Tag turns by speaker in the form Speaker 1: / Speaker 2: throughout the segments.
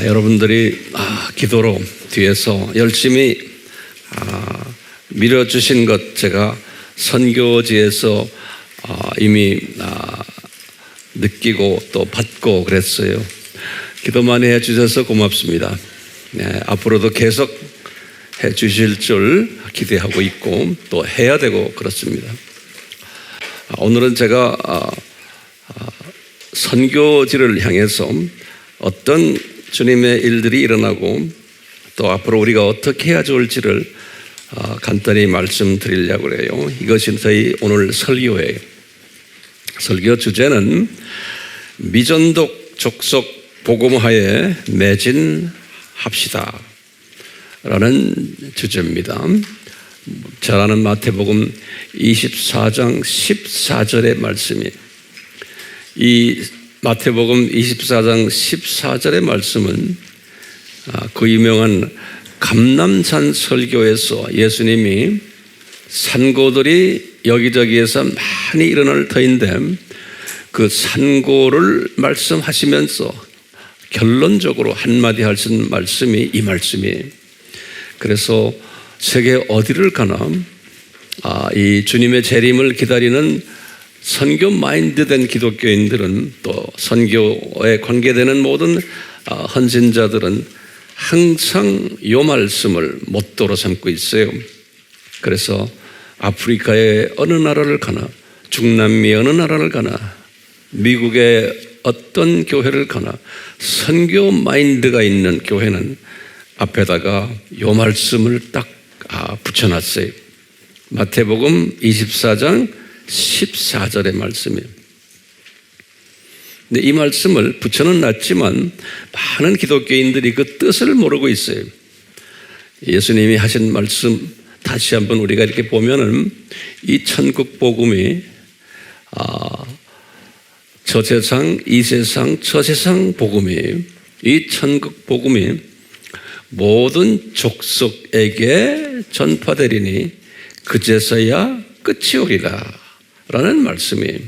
Speaker 1: 여러분들이 기도로 뒤에서 열심히 밀어주신 것 제가 선교지에서 이미 느끼고 또 받고 그랬어요. 기도 많이 해주셔서 고맙습니다. 앞으로도 계속 해주실 줄 기대하고 있고 또 해야 되고 그렇습니다. 오늘은 제가 선교지를 향해서 어떤 주님의 일들이 일어나고 또 앞으로 우리가 어떻게 해야 좋을지를 간단히 말씀드리려고 해요. 이것이 저희 오늘 설교예요. 설교 주제는 미전독 족속 복음화에 매진합시다 라는 주제입니다. 잘 아는 마태복음 24장 14절의 말씀이, 이 마태복음 24장 14절의 말씀은 그 유명한 감람산 설교에서 예수님이 산고들이 여기저기에서 많이 일어날 터인데 그 산고를 말씀하시면서 결론적으로 한마디 하신 말씀이 이 말씀이에요. 그래서 세계 어디를 가나 이 주님의 재림을 기다리는 선교 마인드된 기독교인들은 또 선교에 관계되는 모든 헌신자들은 항상 이 말씀을 모토로 삼고 있어요. 그래서 아프리카의 어느 나라를 가나, 중남미 어느 나라를 가나, 미국의 어떤 교회를 가나 선교 마인드가 있는 교회는 앞에다가 이 말씀을 딱 붙여놨어요. 마태복음 24장 14절의 말씀이에요. 근데 이 말씀을 붙여는 놨지만 많은 기독교인들이 그 뜻을 모르고 있어요. 예수님이 하신 말씀 다시 한번 우리가 이렇게 보면은 이 천국 복음이 저 세상, 이 세상, 저 세상 복음이에요. 이 천국 복음이 모든 족속에게 전파되리니 그제서야 끝이 오리라 라는 말씀이에요.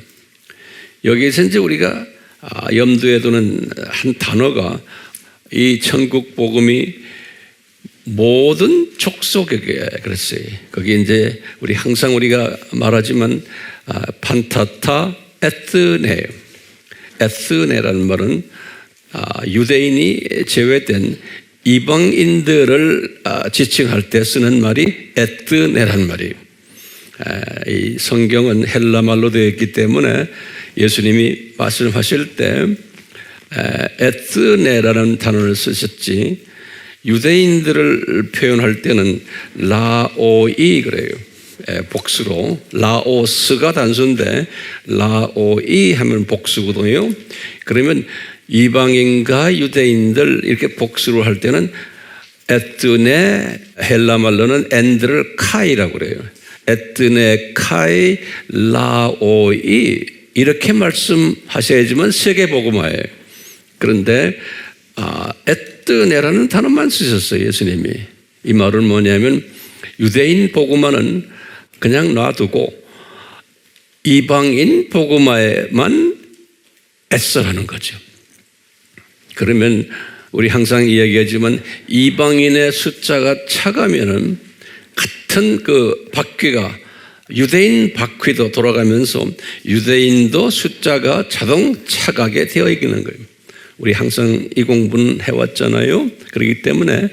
Speaker 1: 여기에서 이제 우리가 염두에 두는 한 단어가 이 천국 복음이 모든 족속에게 그랬어요. 거기 이제 우리 항상 우리가 말하지만 판타타 에스네, 에스네라는 말은 유대인이 제외된 이방인들을 지칭할 때 쓰는 말이 에스네란 말이에요. 이 성경은 헬라 말로 되어 있기 때문에 예수님이 말씀하실 때 에스네라는 단어를 쓰셨지, 유대인들을 표현할 때는 라오이 그래요. 복수로 라오스가 단수인데 라오이 하면 복수거든요. 그러면 이방인과 유대인들 이렇게 복수로 할 때는 에스네, 헬라 말로는 엔드를 카이라고 그래요. 에스네 카이 라오이 이렇게 말씀하셔야지만 세계복음화예요. 그런데 에스네라는 단어만 쓰셨어요, 예수님이. 이 말은 뭐냐면 유대인 복음화는 그냥 놔두고 이방인 복음화에만 애써라는 거죠. 그러면 우리 항상 이야기하지만 이방인의 숫자가 차가면은 같은 그 바퀴가 유대인 바퀴도 돌아가면서 유대인도 숫자가 자동 차가게 되어 있는 거예요. 우리 항상 이 공부는 해왔잖아요. 그렇기 때문에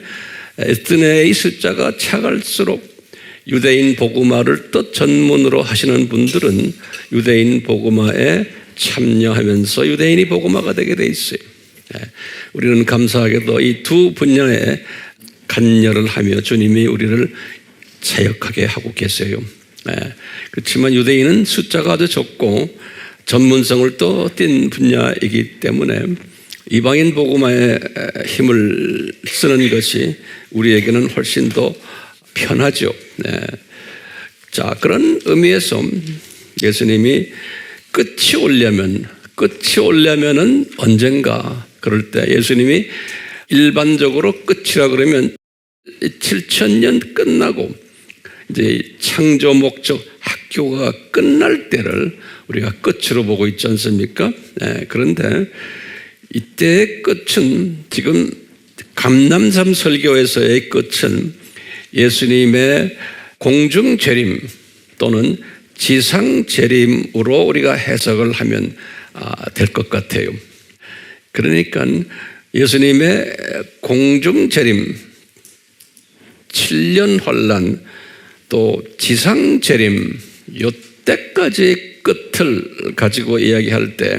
Speaker 1: 에스네의 숫자가 차갈수록 유대인 복음화를 또 전문으로 하시는 분들은 유대인 복음화에 참여하면서 유대인이 복음화가 되게 돼 있어요. 우리는 감사하게도 이 두 분야에 간여를 하며 주님이 우리를 자역하게 하고 계세요. 그렇지만 유대인은 숫자가 아주 적고 전문성을 또 띈 분야이기 때문에 이방인 복음화에 힘을 쓰는 것이 우리에게는 훨씬 더 편하죠. 자, 그런 의미에서 예수님이 끝이 오려면은 언젠가 그럴 때 예수님이 일반적으로 끝이라 그러면 7,000년 끝나고 이제 창조 목적 학교가 끝날 때를 우리가 끝으로 보고 있지 않습니까? 그런데 이때의 끝은 지금 감람산 설교에서의 끝은 예수님의 공중재림 또는 지상재림으로 우리가 해석을 하면 될 것 같아요. 그러니까 예수님의 공중재림, 7년 환난, 또 지상재림, 이때까지의 끝을 가지고 이야기할 때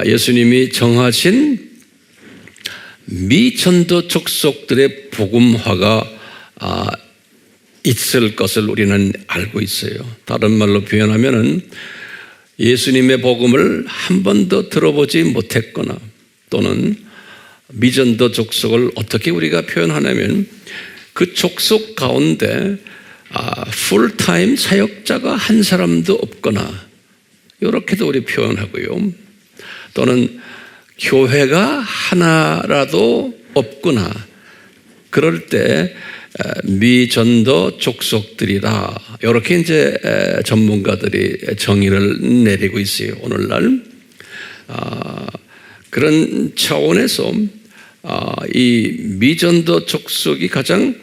Speaker 1: 예수님이 정하신 미전도 족속들의 복음화가 있을 것을 우리는 알고 있어요. 다른 말로 표현하면은 예수님의 복음을 한 번도 들어보지 못했거나 또는 미전도 족속을 어떻게 우리가 표현하냐면 그 족속 가운데 풀타임 사역자가 한 사람도 없거나 이렇게도 우리 표현하고요. 또는 교회가 하나라도 없거나 그럴 때 미전도 족속들이라 이렇게 이제 전문가들이 정의를 내리고 있어요. 오늘날 그런 차원에서 이 미전도 족속이 가장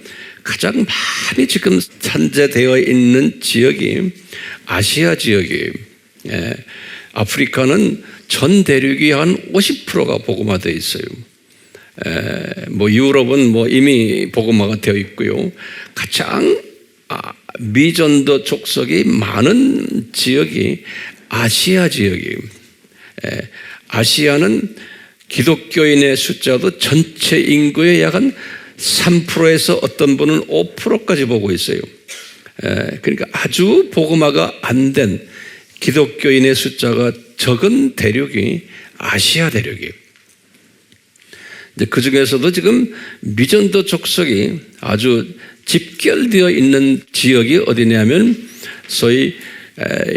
Speaker 1: 많이 지금 산재되어 있는 지역이 아시아 지역이에요. 아프리카는 전 대륙이 한 50%가 복음화되어 있어요. 유럽은 이미 복음화가 되어 있고요. 가장 미전도 족속이 많은 지역이 아시아 지역이에요. 아시아는 기독교인의 숫자도 전체 인구의 약 한 3%에서 어떤 분은 5%까지 보고 있어요. 그러니까 아주 복음화가 안 된 기독교인의 숫자가 적은 대륙이 아시아 대륙이에요. 그 중에서도 지금 미전도 족속이 아주 집결되어 있는 지역이 어디냐면 소위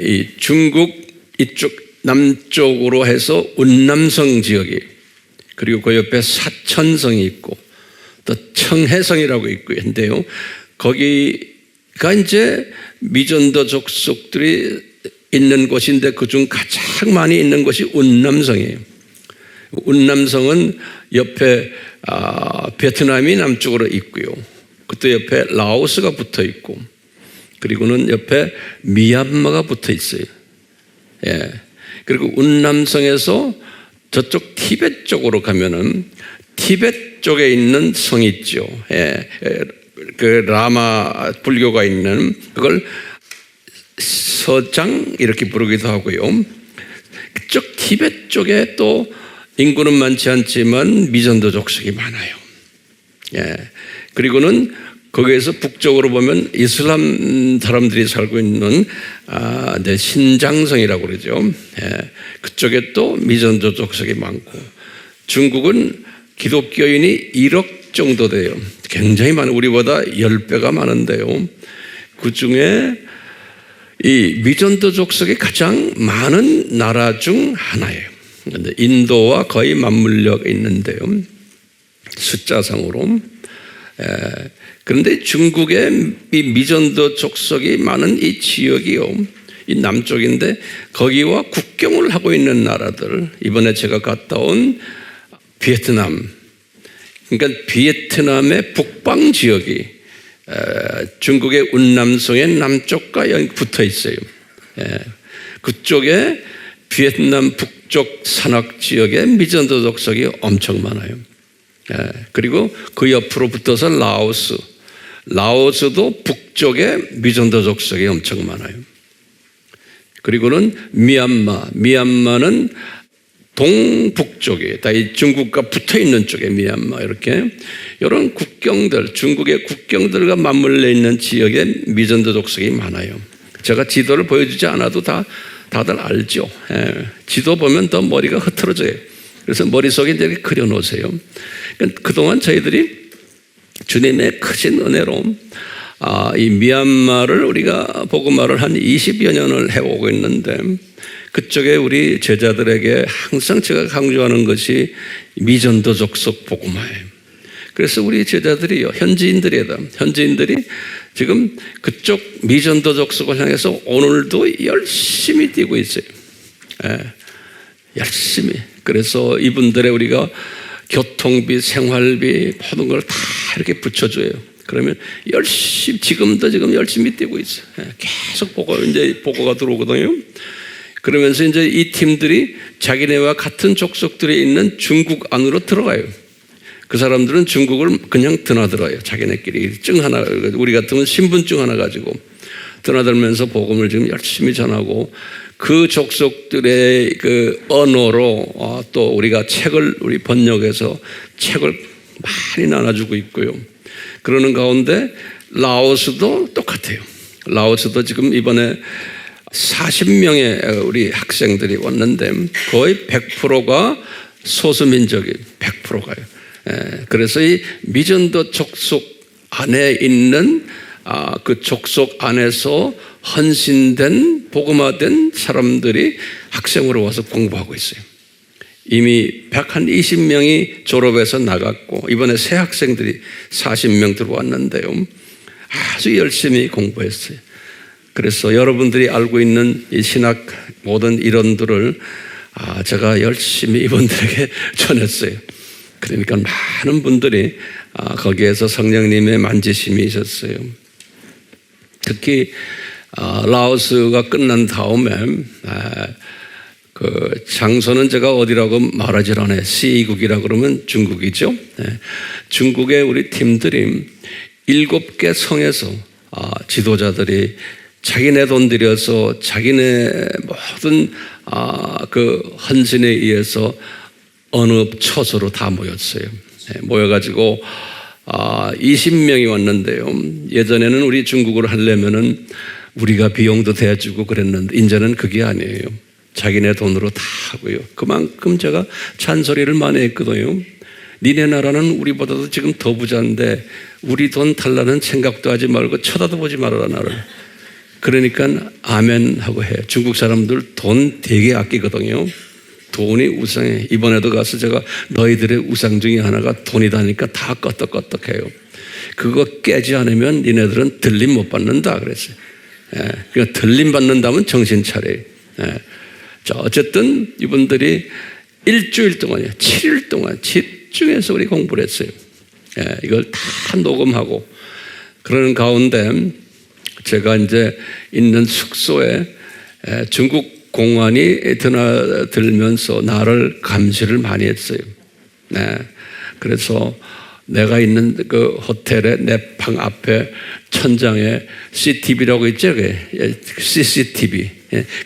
Speaker 1: 이 중국 이쪽 남쪽으로 해서 운남성 지역이, 그리고 그 옆에 사천성이 있고 또 청해성이라고 있고 한데요. 거기가 이제 미전도 족속들이 있는 곳인데 그중 가장 많이 있는 곳이 운남성이에요. 운남성은 옆에 베트남이 남쪽으로 있고요. 그또 옆에 라오스가 붙어 있고, 그리고는 옆에 미얀마가 붙어 있어요. 그리고 운남성에서 저쪽 티벳 쪽으로 가면은 티벳 쪽에 있는 성이 있죠. 그 라마 불교가 있는 그걸 서장 이렇게 부르기도 하고요. 그쪽 티벳 쪽에 또 인구는 많지 않지만 미전도 족속이 많아요. 그리고는 거기에서 북쪽으로 보면 이슬람 사람들이 살고 있는 신장성이라고 그러죠. 그쪽에 또 미전도 족속이 많고, 중국은 기독교인이 1억 정도 돼요. 굉장히 많아요. 우리보다 10배가 많은데요. 그 중에 이 미전도 족속이 가장 많은 나라 중 하나예요. 인도와 거의 맞물려 있는데요, 숫자상으로. 그런데 중국의 이 미전도 족속이 많은 이 지역이요, 이 남쪽인데 거기와 국경을 하고 있는 나라들, 이번에 제가 갔다 온 베트남, 그러니까 베트남의 북방 지역이 중국의 운남성의 남쪽과 붙어 있어요. 그쪽에 베트남 북쪽 산악 지역에 미전도 족속이 엄청 많아요. 그리고 그 옆으로 붙어서 라오스도 북쪽에 미전도 족속이 엄청 많아요. 그리고는 미얀마는 동북쪽에, 다 이 중국과 붙어 있는 쪽에 미얀마, 이렇게 이런 국경들, 중국의 국경들과 맞물려 있는 지역에 미전도 족속이 많아요. 제가 지도를 보여주지 않아도 다들 알죠. 지도 보면 더 머리가 흐트러져요. 그래서 머릿속에 이렇게 그려놓으세요. 그동안 저희들이 주님의 크신 은혜로 이 미얀마를 우리가 복음화를 한 20여 년을 해오고 있는데, 그쪽에 우리 제자들에게 항상 제가 강조하는 것이 미전도 족속 복음화예요. 그래서 우리 제자들이요, 현지인들이 지금 그쪽 미전도 족속을 향해서 오늘도 열심히 뛰고 있어요. 열심히. 그래서 이분들의 우리가 교통비, 생활비 모든 걸 다 이렇게 붙여줘요. 그러면 열심히 지금 열심히 뛰고 있어요. 계속 보고가 들어오거든요. 그러면서 이제 이 팀들이 자기네와 같은 족속들이 있는 중국 안으로 들어가요. 그 사람들은 중국을 그냥 드나들어요. 자기네끼리 증 하나, 우리 같으면 신분증 하나 가지고 드나들면서 복음을 지금 열심히 전하고, 그 족속들의 그 언어로 또 우리가 우리 번역해서 책을 많이 나눠주고 있고요. 그러는 가운데 라오스도 똑같아요. 라오스도 지금 이번에 40명의 우리 학생들이 왔는데 거의 100%가 소수민족이 100%가요. 그래서 이 미전도 족속 안에 있는 그 족속 안에서 헌신된 복음화된 사람들이 학생으로 와서 공부하고 있어요. 이미 120명이 졸업해서 나갔고 이번에 새 학생들이 40명 들어왔는데요. 아주 열심히 공부했어요. 그래서 여러분들이 알고 있는 이 신학 모든 이론들을 제가 열심히 이분들에게 전했어요. 그러니까 많은 분들이 거기에서 성령님의 만지심이 있었어요. 특히 라오스가 끝난 다음에 그 장소는 제가 어디라고 말하지 않아요. C국이라고 그러면 중국이죠. 중국의 우리 팀들이 7개 성에서 지도자들이 자기네 돈 들여서 자기네 모든 그 헌신에 의해서 어느 처소로 다 모였어요. 모여가지고 20명이 왔는데요. 예전에는 우리 중국어를 하려면은 우리가 비용도 대주고 그랬는데 이제는 그게 아니에요. 자기네 돈으로 다 하고요. 그만큼 제가 잔소리를 많이 했거든요. 니네 나라는 우리보다도 지금 더 부자인데 우리 돈 달라는 생각도 하지 말고 쳐다도 보지 말아라 나를. 그러니까 아멘 하고 해. 중국 사람들 돈 되게 아끼거든요. 돈이 우상해. 이번에도 가서 제가 너희들의 우상 중에 하나가 돈이다니까 다 껐덕껐덕해요. 그거 깨지 않으면 니네들은 들림 못 받는다 그랬어요. 그러니까 들림 받는다면 정신 차려요. 자, 어쨌든 이분들이 일주일 동안이요, 7일 동안 집중해서 우리 공부를 했어요. 이걸 다 녹음하고 그러는 가운데 제가 이제 있는 숙소에 중국 공안이 드나들면서 나를 감시를 많이 했어요. 그래서 내가 있는 그 호텔의 내 방 앞에 천장에 CCTV라고 있죠? CCTV.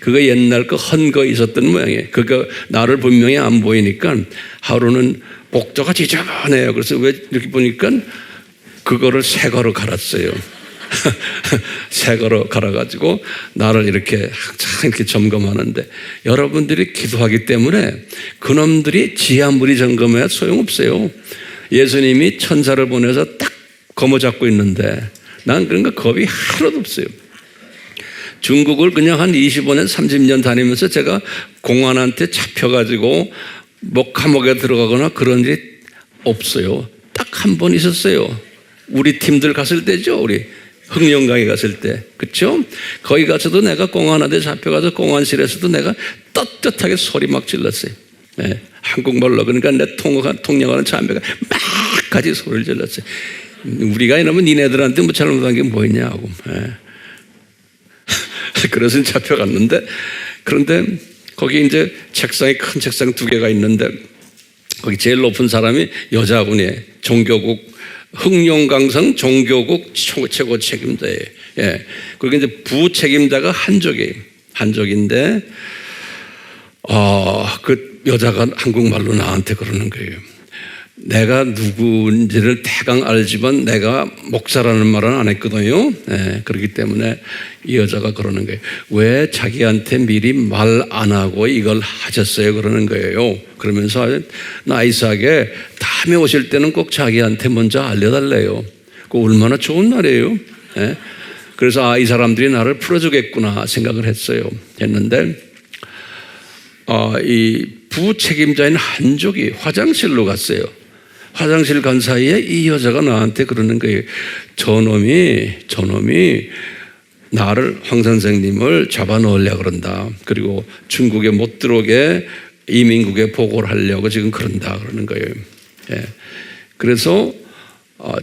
Speaker 1: 그거 옛날 그 헌거 있었던 모양이에요. 그거 나를 분명히 안 보이니까 하루는 복도가 지저분해요. 그래서 왜 이렇게 보니까 그거를 새 거로 갈았어요. 새 거로 갈아가지고 나를 이렇게 항상 이렇게 점검하는데 여러분들이 기도하기 때문에 그놈들이 지하물이 점검해야 소용없어요. 예수님이 천사를 보내서 딱 거머잡고 있는데 난 그런 거 겁이 하나도 없어요. 중국을 그냥 한 25년, 30년 다니면서 제가 공안한테 잡혀가지고 뭐 감옥에 들어가거나 그런 일이 없어요. 딱 한 번 있었어요. 우리 팀들 갔을 때죠. 우리 흥룡강에 갔을 때. 그렇죠? 거기 가서도 내가 공안한테 잡혀가서 공안실에서도 내가 떳떳하게 소리 막 질렀어요. 한국말로. 그러니까 내 통역하는 참배가 막 가지 소리를 질렀어요. 우리가 이러면 니네들한테 뭐 잘못한 게 뭐있냐고. 그래서 잡혀갔는데, 그런데 거기 이제 책상이 큰 책상 2개가 있는데 거기 제일 높은 사람이 여자분이에요. 종교국 흥룡강성 종교국 최고 책임자예요. 그리고 이제 부책임자가 한족인데 그 여자가 한국말로 나한테 그러는 거예요. 내가 누구인지를 대강 알지만 내가 목사라는 말은 안 했거든요. 그렇기 때문에 이 여자가 그러는 거예요. 왜 자기한테 미리 말 안 하고 이걸 하셨어요? 그러는 거예요. 그러면서 나이스하게 다음에 오실 때는 꼭 자기한테 먼저 알려달래요. 그 얼마나 좋은 말이에요. 그래서 이 사람들이 나를 풀어주겠구나 생각을 했는데 이 부책임자인 한족이 화장실로 갔어요. 화장실 간 사이에 이 여자가 나한테 그러는 거예요. 저놈이 나를 황 선생님을 잡아넣으려고 그런다. 그리고 중국에 못 들어오게 이민국에 보고를 하려고 지금 그런다 그러는 거예요. 예. 그래서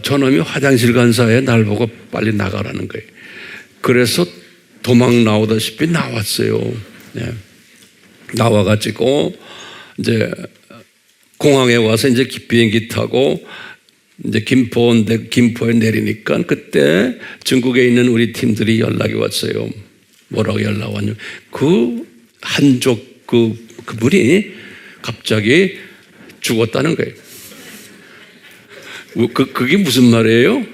Speaker 1: 저놈이 화장실 간 사이에 날 보고 빨리 나가라는 거예요. 그래서 도망 나오다시피 나왔어요. 예. 나와가지고 이제 공항에 와서 이제 비행기 타고 이제 김포에 내리니까 그때 중국에 있는 우리 팀들이 연락이 왔어요. 뭐라고 연락 왔냐면 그 한족 그분이 갑자기 죽었다는 거예요. 그게 무슨 말이에요?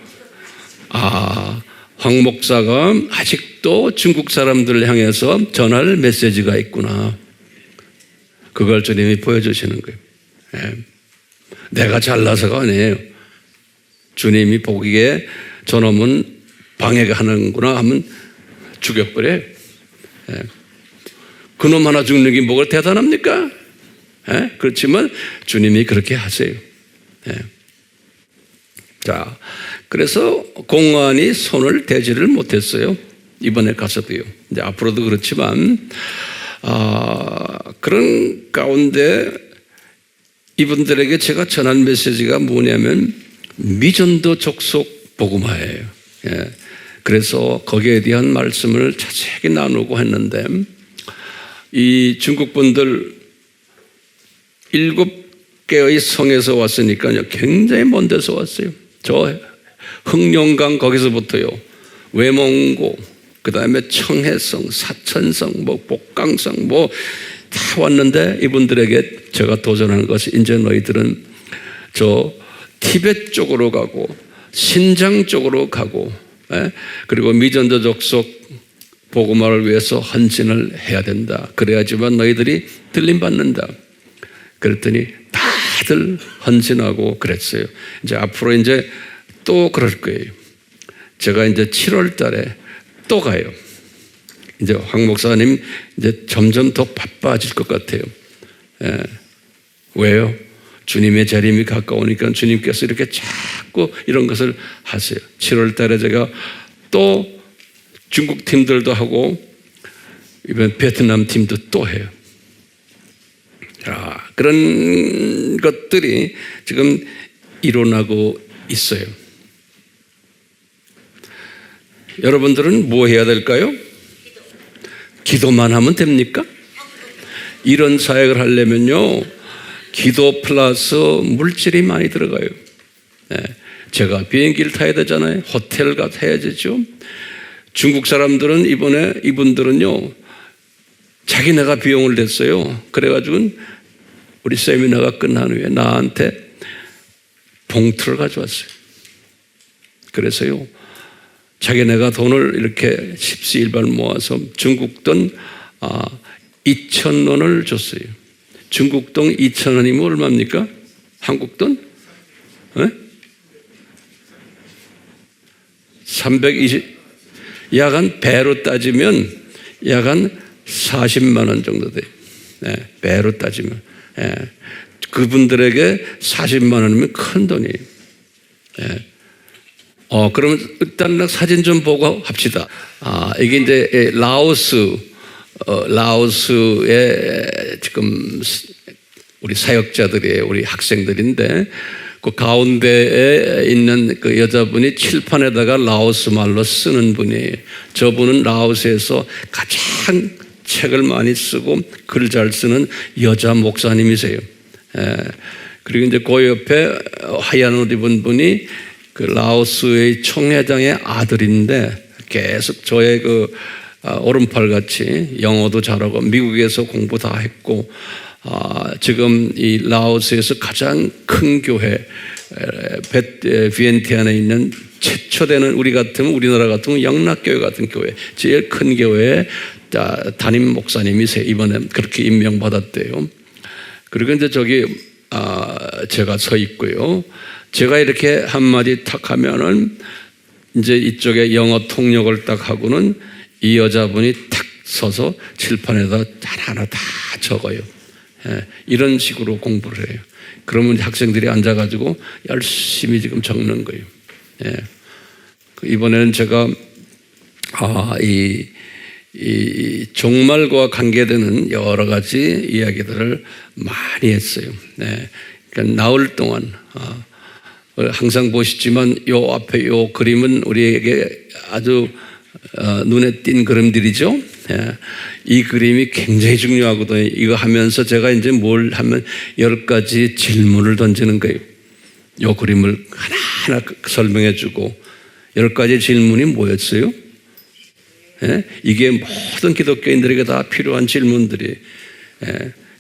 Speaker 1: 황 목사가 아직도 중국 사람들을 향해서 전할 메시지가 있구나. 그걸 주님이 보여주시는 거예요. 예. 내가 잘나서가 아니에요. 주님이 보기에 저놈은 방해하는구나 하면 죽여버려요. 예. 그놈 하나 죽는 게 뭐가 대단합니까? 예? 그렇지만 주님이 그렇게 하세요. 예. 자, 그래서 공안이 손을 대지를 못했어요. 이번에 가서도요. 이제 앞으로도 그렇지만, 그런 가운데 이분들에게 제가 전한 메시지가 뭐냐면 미전도 족속 복음화예요. 예. 그래서 거기에 대한 말씀을 자세하게 나누고 했는데, 이 중국 분들 7개의 성에서 왔으니까요. 굉장히 먼 데서 왔어요. 저 흑룡강 거기서부터요. 외몽고, 그 다음에 청해성, 사천성, 복강성 다 왔는데 이분들에게 제가 도전하는 것이 이제 너희들은 저 티벳 쪽으로 가고 신장 쪽으로 가고 그리고 미전도 족속 복음화를 위해서 헌신을 해야 된다. 그래야지만 너희들이 들림받는다. 그랬더니 다들 헌신하고 그랬어요. 이제 앞으로 이제 또 그럴 거예요. 제가 이제 7월 달에 또 가요. 이제 황 목사님 이제 점점 더 바빠질 것 같아요. 예. 왜요? 주님의 재림이 가까우니까 주님께서 이렇게 자꾸 이런 것을 하세요. 7월 달에 제가 또 중국 팀들도 하고 이번 베트남 팀도 또 해요. 자, 그런 것들이 지금 일어나고 있어요. 여러분들은 뭐 해야 될까요? 기도만 하면 됩니까? 이런 사역을 하려면요, 기도 플러스 물질이 많이 들어가요. 네. 제가 비행기를 타야 되잖아요. 호텔 가서 해야 되죠. 중국 사람들은 이분들은요, 자기네가 비용을 냈어요. 그래가지고 우리 세미나가 끝난 후에 나한테 봉투를 가져왔어요. 그래서요, 자기네가 돈을 이렇게 십시일반 모아서 중국 돈 2,000원을 줬어요. 중국 돈 2,000원이면 얼마입니까? 한국 돈? 320, 약간 배로 따지면 약간 40만 원 정도 돼요. 네, 배로 따지면. 네. 그분들에게 40만 원이면 큰 돈이에요. 네. 그러면 일단 사진 좀 보고 합시다. 이게 이제 라오스의 지금 우리 사역자들이에요. 우리 학생들인데 그 가운데에 있는 그 여자분이 칠판에다가 라오스 말로 쓰는 분이에요. 저분은 라오스에서 가장 책을 많이 쓰고 글 잘 쓰는 여자 목사님이세요. 그리고 이제 그 옆에 하얀 옷 입은 분이 그 라오스의 총회장의 아들인데 계속 저의 그 오른팔 같이 영어도 잘하고 미국에서 공부 다 했고 지금 이 라오스에서 가장 큰 교회 비엔티안에 있는 최초 되는 우리나라 같은 영락교회 같은 교회 제일 큰 교회의 담임 목사님이세요. 이번에 그렇게 임명받았대요. 그리고 이제 저기 제가 서 있고요. 제가 이렇게 한마디 탁 하면은 이제 이쪽에 영어 통역을 딱 하고는 이 여자분이 탁 서서 칠판에다 하나 다 적어요. 이런 식으로 공부를 해요. 그러면 학생들이 앉아가지고 열심히 지금 적는 거예요. 이번에는 제가 이 종말과 관계되는 여러 가지 이야기들을 많이 했어요. 그러니까 나흘 동안 항상 보시지만 요 앞에 요 그림은 우리에게 아주 눈에 띈 그림들이죠. 이 그림이 굉장히 중요하거든요. 이거 하면서 제가 이제 뭘 하면 10가지 질문을 던지는 거예요. 요 그림을 하나하나 설명해 주고 10가지 질문이 뭐였어요? 이게 모든 기독교인들에게 다 필요한 질문들이.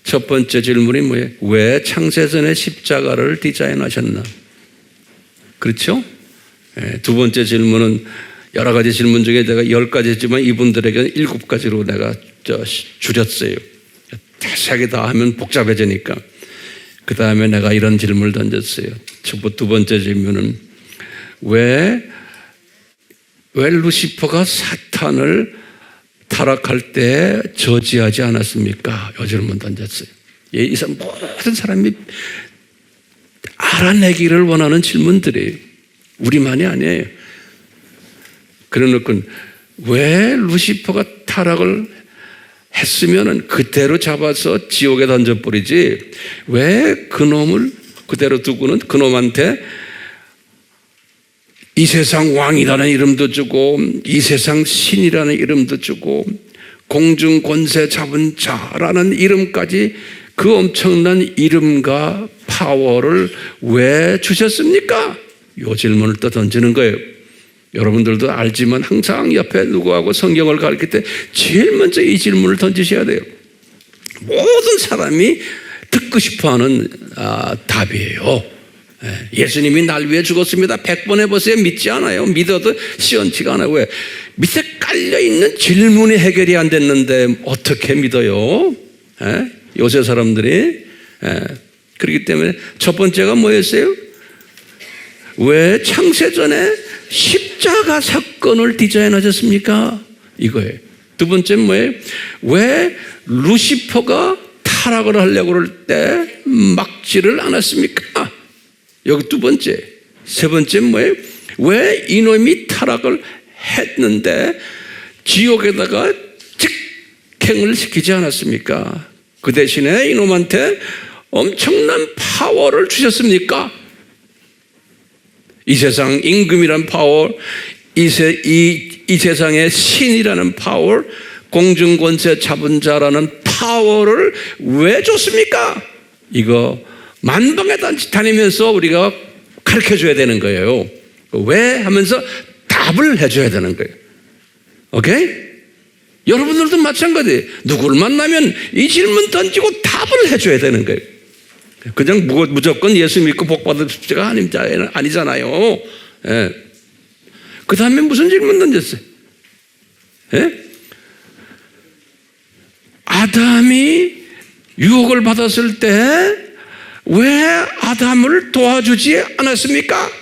Speaker 1: 첫 번째 질문이 뭐예요? 왜 창세전에 십자가를 디자인하셨나? 그렇죠? 두 번째 질문은 여러 가지 질문 중에 내가 10가지지만 이분들에게는 7가지로 내가 줄였어요. 자세하게 다 하면 복잡해지니까. 그 다음에 내가 이런 질문을 던졌어요. 두 번째 질문은 왜 루시퍼가 사탄을 타락할 때 저지하지 않았습니까? 이 질문 던졌어요. 이 모든 사람이 알아내기를 원하는 질문들이 우리만이 아니에요. 그래놓고 왜 루시퍼가 타락을 했으면은 그대로 잡아서 지옥에 던져버리지 왜 그놈을 그대로 두고는 그놈한테 이 세상 왕이라는 이름도 주고 이 세상 신이라는 이름도 주고 공중 권세 잡은 자라는 이름까지 그 엄청난 이름과 파워를 왜 주셨습니까? 이 질문을 또 던지는 거예요. 여러분들도 알지만 항상 옆에 누구하고 성경을 가르칠 때 제일 먼저 이 질문을 던지셔야 돼요. 모든 사람이 듣고 싶어하는 답이에요. 예수님이 날 위해 죽었습니다. 100번 해보세요. 믿지 않아요. 믿어도 시원치가 않아요. 왜? 밑에 깔려있는 질문이 해결이 안 됐는데 어떻게 믿어요? 요새 사람들이. 그렇기 때문에 첫 번째가 뭐였어요? 왜 창세전에 십자가 사건을 디자인하셨습니까? 이거예요. 두 번째는 뭐예요? 왜 루시퍼가 타락을 하려고 그럴 때 막지를 않았습니까? 여기 두 번째. 세 번째는 뭐예요? 왜 이놈이 타락을 했는데 지옥에다가 직행을 시키지 않았습니까? 그 대신에 이놈한테 엄청난 파워를 주셨습니까? 이 세상 임금이라는 파워, 이 세상의 신이라는 파워, 공중권세 잡은 자라는 파워를 왜 줬습니까? 이거 만방에 다니면서 우리가 가르쳐줘야 되는 거예요. 왜? 하면서 답을 해줘야 되는 거예요. 오케이? 여러분들도 마찬가지. 누구를 만나면 이 질문 던지고 답을 해줘야 되는 거예요. 그냥 무조건 예수 믿고 복 받으십시오가 아니잖아요. 그 다음에 무슨 질문 던졌어요? 아담이 유혹을 받았을 때 왜 아담을 도와주지 않았습니까?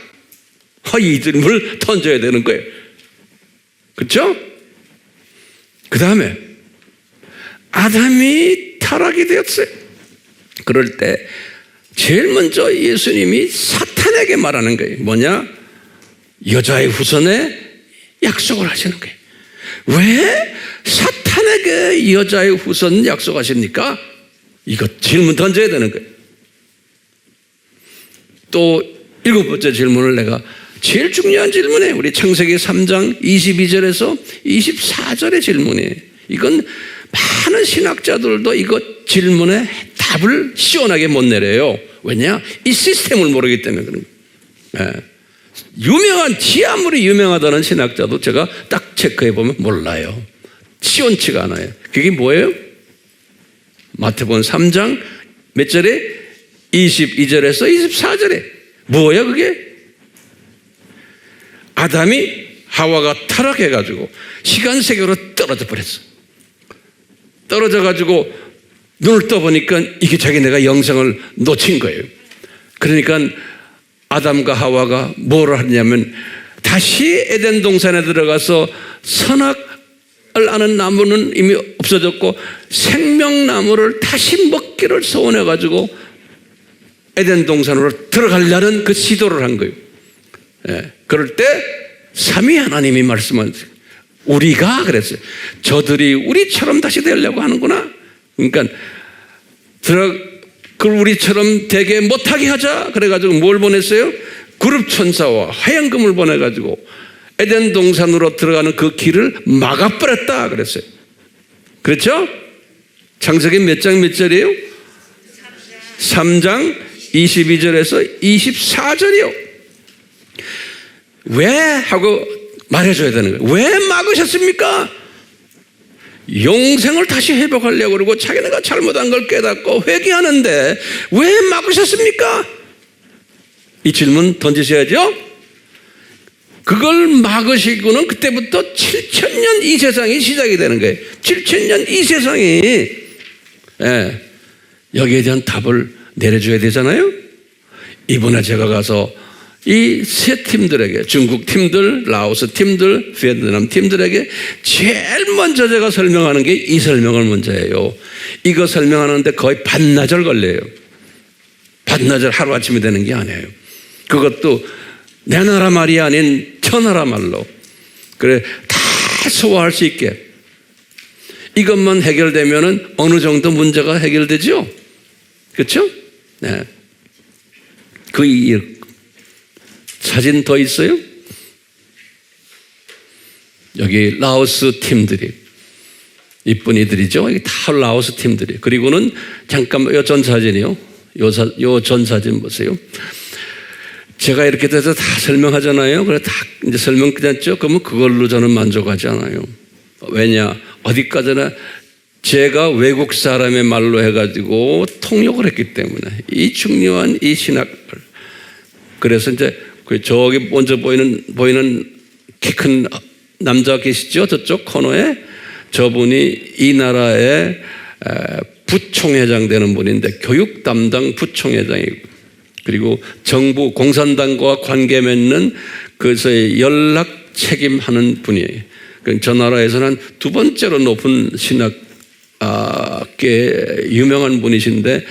Speaker 1: 이 질문을 던져야 되는 거예요. 그렇죠? 그 다음에 아담이 타락이 되었어요. 그럴 때 제일 먼저 예수님이 사탄에게 말하는 거예요. 뭐냐? 여자의 후손에 약속을 하시는 거예요. 왜 사탄에게 여자의 후손 약속하십니까? 이거 질문 던져야 되는 거예요. 또 7번째 질문을 내가 제일 중요한 질문이에요. 우리 창세기 3장 22절에서 24절의 질문이에요. 이건 많은 신학자들도 이거 질문에 답을 시원하게 못 내려요. 왜냐? 이 시스템을 모르기 때문에 그런 거예요. 지 아무리 유명하다는 신학자도 제가 딱 체크해 보면 몰라요. 시원치가 않아요. 그게 뭐예요? 마태복음 3장 몇 절에? 22절에서 24절에. 뭐야 그게? 아담이 하와가 타락해가지고 시간 세계로 떨어져 버렸어. 떨어져가지고 눈을 떠보니까 이게 자기네가 영생을 놓친 거예요. 그러니까 아담과 하와가 뭐를 하냐면 다시 에덴 동산에 들어가서 선악을 아는 나무는 이미 없어졌고 생명나무를 다시 먹기를 소원해가지고 에덴 동산으로 들어가려는 그 시도를 한 거예요. 그럴 때 삼위 하나님이 말씀하세요. 우리가 그랬어요. 저들이 우리처럼 다시 되려고 하는구나. 그러니까 그걸 우리처럼 되게 못하게 하자 그래가지고 뭘 보냈어요? 그룹 천사와 화양금을 보내가지고 에덴 동산으로 들어가는 그 길을 막아버렸다 그랬어요. 그렇죠? 창세기 몇 장 몇 절이에요? 3장 22절에서 24절이요. 왜? 하고 말해줘야 되는 거예요. 왜 막으셨습니까? 용생을 다시 회복하려고 그러고 자기네가 잘못한 걸 깨닫고 회개하는데 왜 막으셨습니까? 이 질문 던지셔야죠. 그걸 막으시고는 그때부터 7,000년 이 세상이 시작이 되는 거예요. 7,000년 이 세상이 여기에 대한 답을 내려줘야 되잖아요. 이번에 제가 가서 이 세 팀들에게, 중국 팀들, 라오스 팀들, 베트남 팀들에게 제일 먼저 제가 설명하는 게 이 설명을 먼저 해요. 이거 설명하는데 거의 반나절 걸려요. 반나절 하루아침에 되는 게 아니에요. 그것도 내 나라 말이 아닌 천하라 말로. 그래, 다 소화할 수 있게. 이것만 해결되면은 어느 정도 문제가 해결되죠? 그렇죠? 네. 그 사진 더 있어요? 여기 라오스 팀들이 이쁜 이들이죠. 여기 다 라오스 팀들이. 그리고는 잠깐만 요 전 사진이요. 요 전 사진 보세요. 제가 이렇게 돼서 다 설명하잖아요. 그래 다 이제 설명 끝났죠. 그러면 그걸로 저는 만족하지 않아요. 왜냐? 어디까지나 제가 외국 사람의 말로 해가지고 통역을 했기 때문에 이 중요한 이 신학을. 그래서 이제 저기 먼저 보이는 키 큰 남자 계시죠? 저쪽 코너에 저분이 이 나라의 부총회장 되는 분인데 교육 담당 부총회장이고 그리고 정부 공산당과 관계 맺는 그래서의 연락 책임하는 분이에요. 저 나라에서는 두 번째로 높은 신학계 유명한 분이신데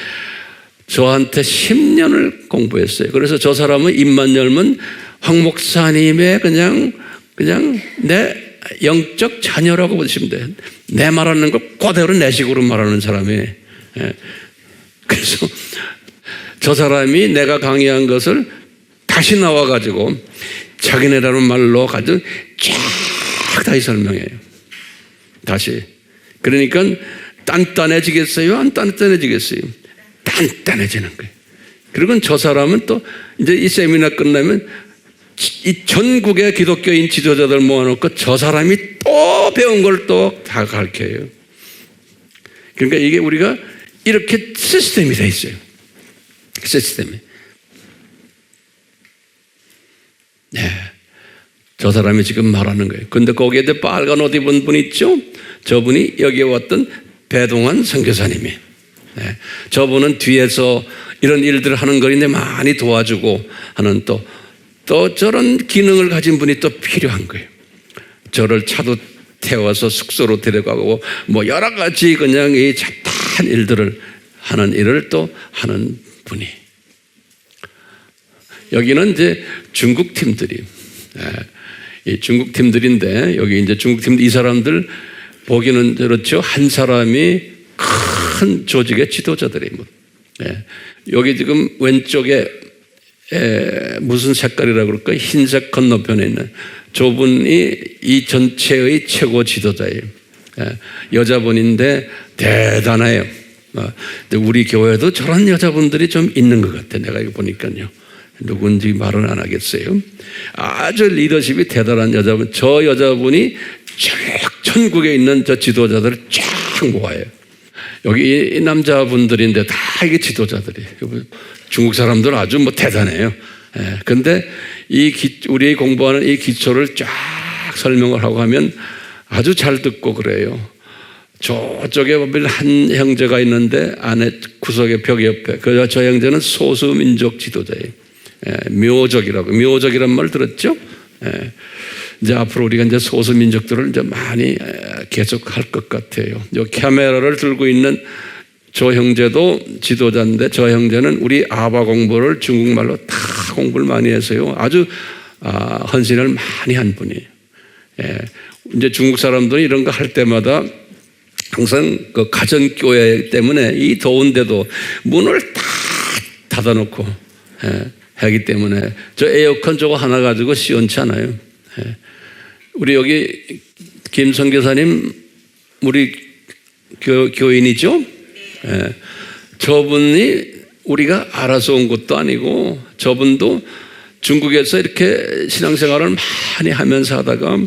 Speaker 1: 저한테 10년을 공부했어요. 그래서 저 사람은 입만 열면 황 목사님의 그냥 내 영적 자녀라고 보시면 돼요. 내 말하는 걸 그대로 내 식으로 말하는 사람이에요. 그래서 저 사람이 내가 강의한 것을 다시 나와가지고 자기네라는 말로 가지고 쫙 다시 설명해요. 다시. 그러니까 단단해지겠어요? 안 단단해지겠어요? 단단해지는 거예요. 그리고 저 사람은 또 이제 이 세미나 끝나면 이 전국의 기독교인 지도자들 모아놓고 저 사람이 또 배운 걸 또 다 가르쳐요. 그러니까 이게 우리가 이렇게 시스템이 돼 있어요. 시스템이. 네. 저 사람이 지금 말하는 거예요. 근데 거기에 빨간 옷 입은 분 있죠? 저분이 여기에 왔던 배동환 선교사님이. 네. 저분은 뒤에서 이런 일들을 하는 거인데 많이 도와주고 하는 또 저런 기능을 가진 분이 또 필요한 거예요. 저를 차도 태워서 숙소로 데려가고 뭐 여러 가지 그냥 이 잡다한 일들을 하는 일을 또 하는 분이. 여기는 이제 중국 팀들이. 이 중국 팀들인데 여기 이제 중국 팀 이 사람들 보기는 그렇죠. 한 사람이 큰 조직의 지도자들입니다. 여기 지금 왼쪽에 무슨 색깔이라고 그럴까? 흰색 건너편에 있는 저분이 이 전체의 최고 지도자예요. 여자분인데 대단해요. 우리 교회도 저런 여자분들이 좀 있는 것 같아. 내가 이거 보니까요. 누군지 말은 안 하겠어요. 아주 리더십이 대단한 여자분. 저 여자분이 쫙 전국에 있는 저 지도자들을 쫙 모아요. 여기 이 남자분들인데 다 이게 지도자들이에요. 중국 사람들은 아주 뭐 대단해요. 근데 우리 공부하는 이 기초를 쫙 설명을 하고 하면 아주 잘 듣고 그래요. 저쪽에 보면 한 형제가 있는데 안에 구석의 벽 옆에 저 형제는 소수민족 지도자예요. 묘족이란 말 들었죠? 이제 앞으로 우리가 이제 소수민족들을 이제 많이 계속 할 것 같아요. 요 카메라를 들고 있는 저 형제도 지도자인데 저 형제는 우리 아바 공부를 중국말로 다 공부를 많이 해서요. 아주 헌신을 많이 한 분이에요. 이제 중국 사람들이 이런 거 할 때마다 항상 그 가정교회 때문에 이 더운데도 문을 다 닫아놓고 하기 때문에 저 에어컨 저거 하나 가지고 시원치 않아요. 우리 여기 김 선교사님 우리 교인이죠? 저분이 우리가 알아서 온 것도 아니고 저분도 중국에서 이렇게 신앙생활을 많이 하면서 하다가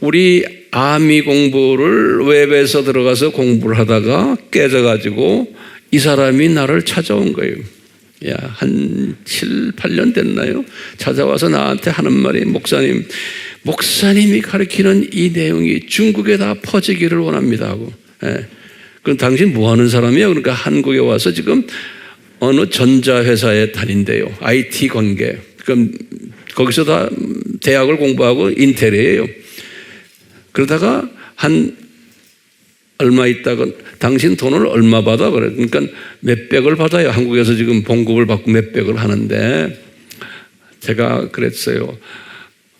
Speaker 1: 우리 아미 공부를 웹에서 들어가서 공부를 하다가 깨져가지고 이 사람이 나를 찾아온 거예요. 야, 한 7, 8년 됐나요? 찾아와서 나한테 하는 말이 목사님이 가르치는 이 내용이 중국에 다 퍼지기를 원합니다 하고. 그럼 당신 뭐 하는 사람이에요? 그러니까 한국에 와서 지금 어느 전자회사에 다닌대요. IT 관계. 그럼 거기서 다 대학을 공부하고 인텔이에요. 그러다가 한 얼마 있다가 당신 돈을 얼마 받아? 그래. 그러니까 몇백을 받아요. 한국에서 지금 봉급을 받고 몇백을 하는데 제가 그랬어요.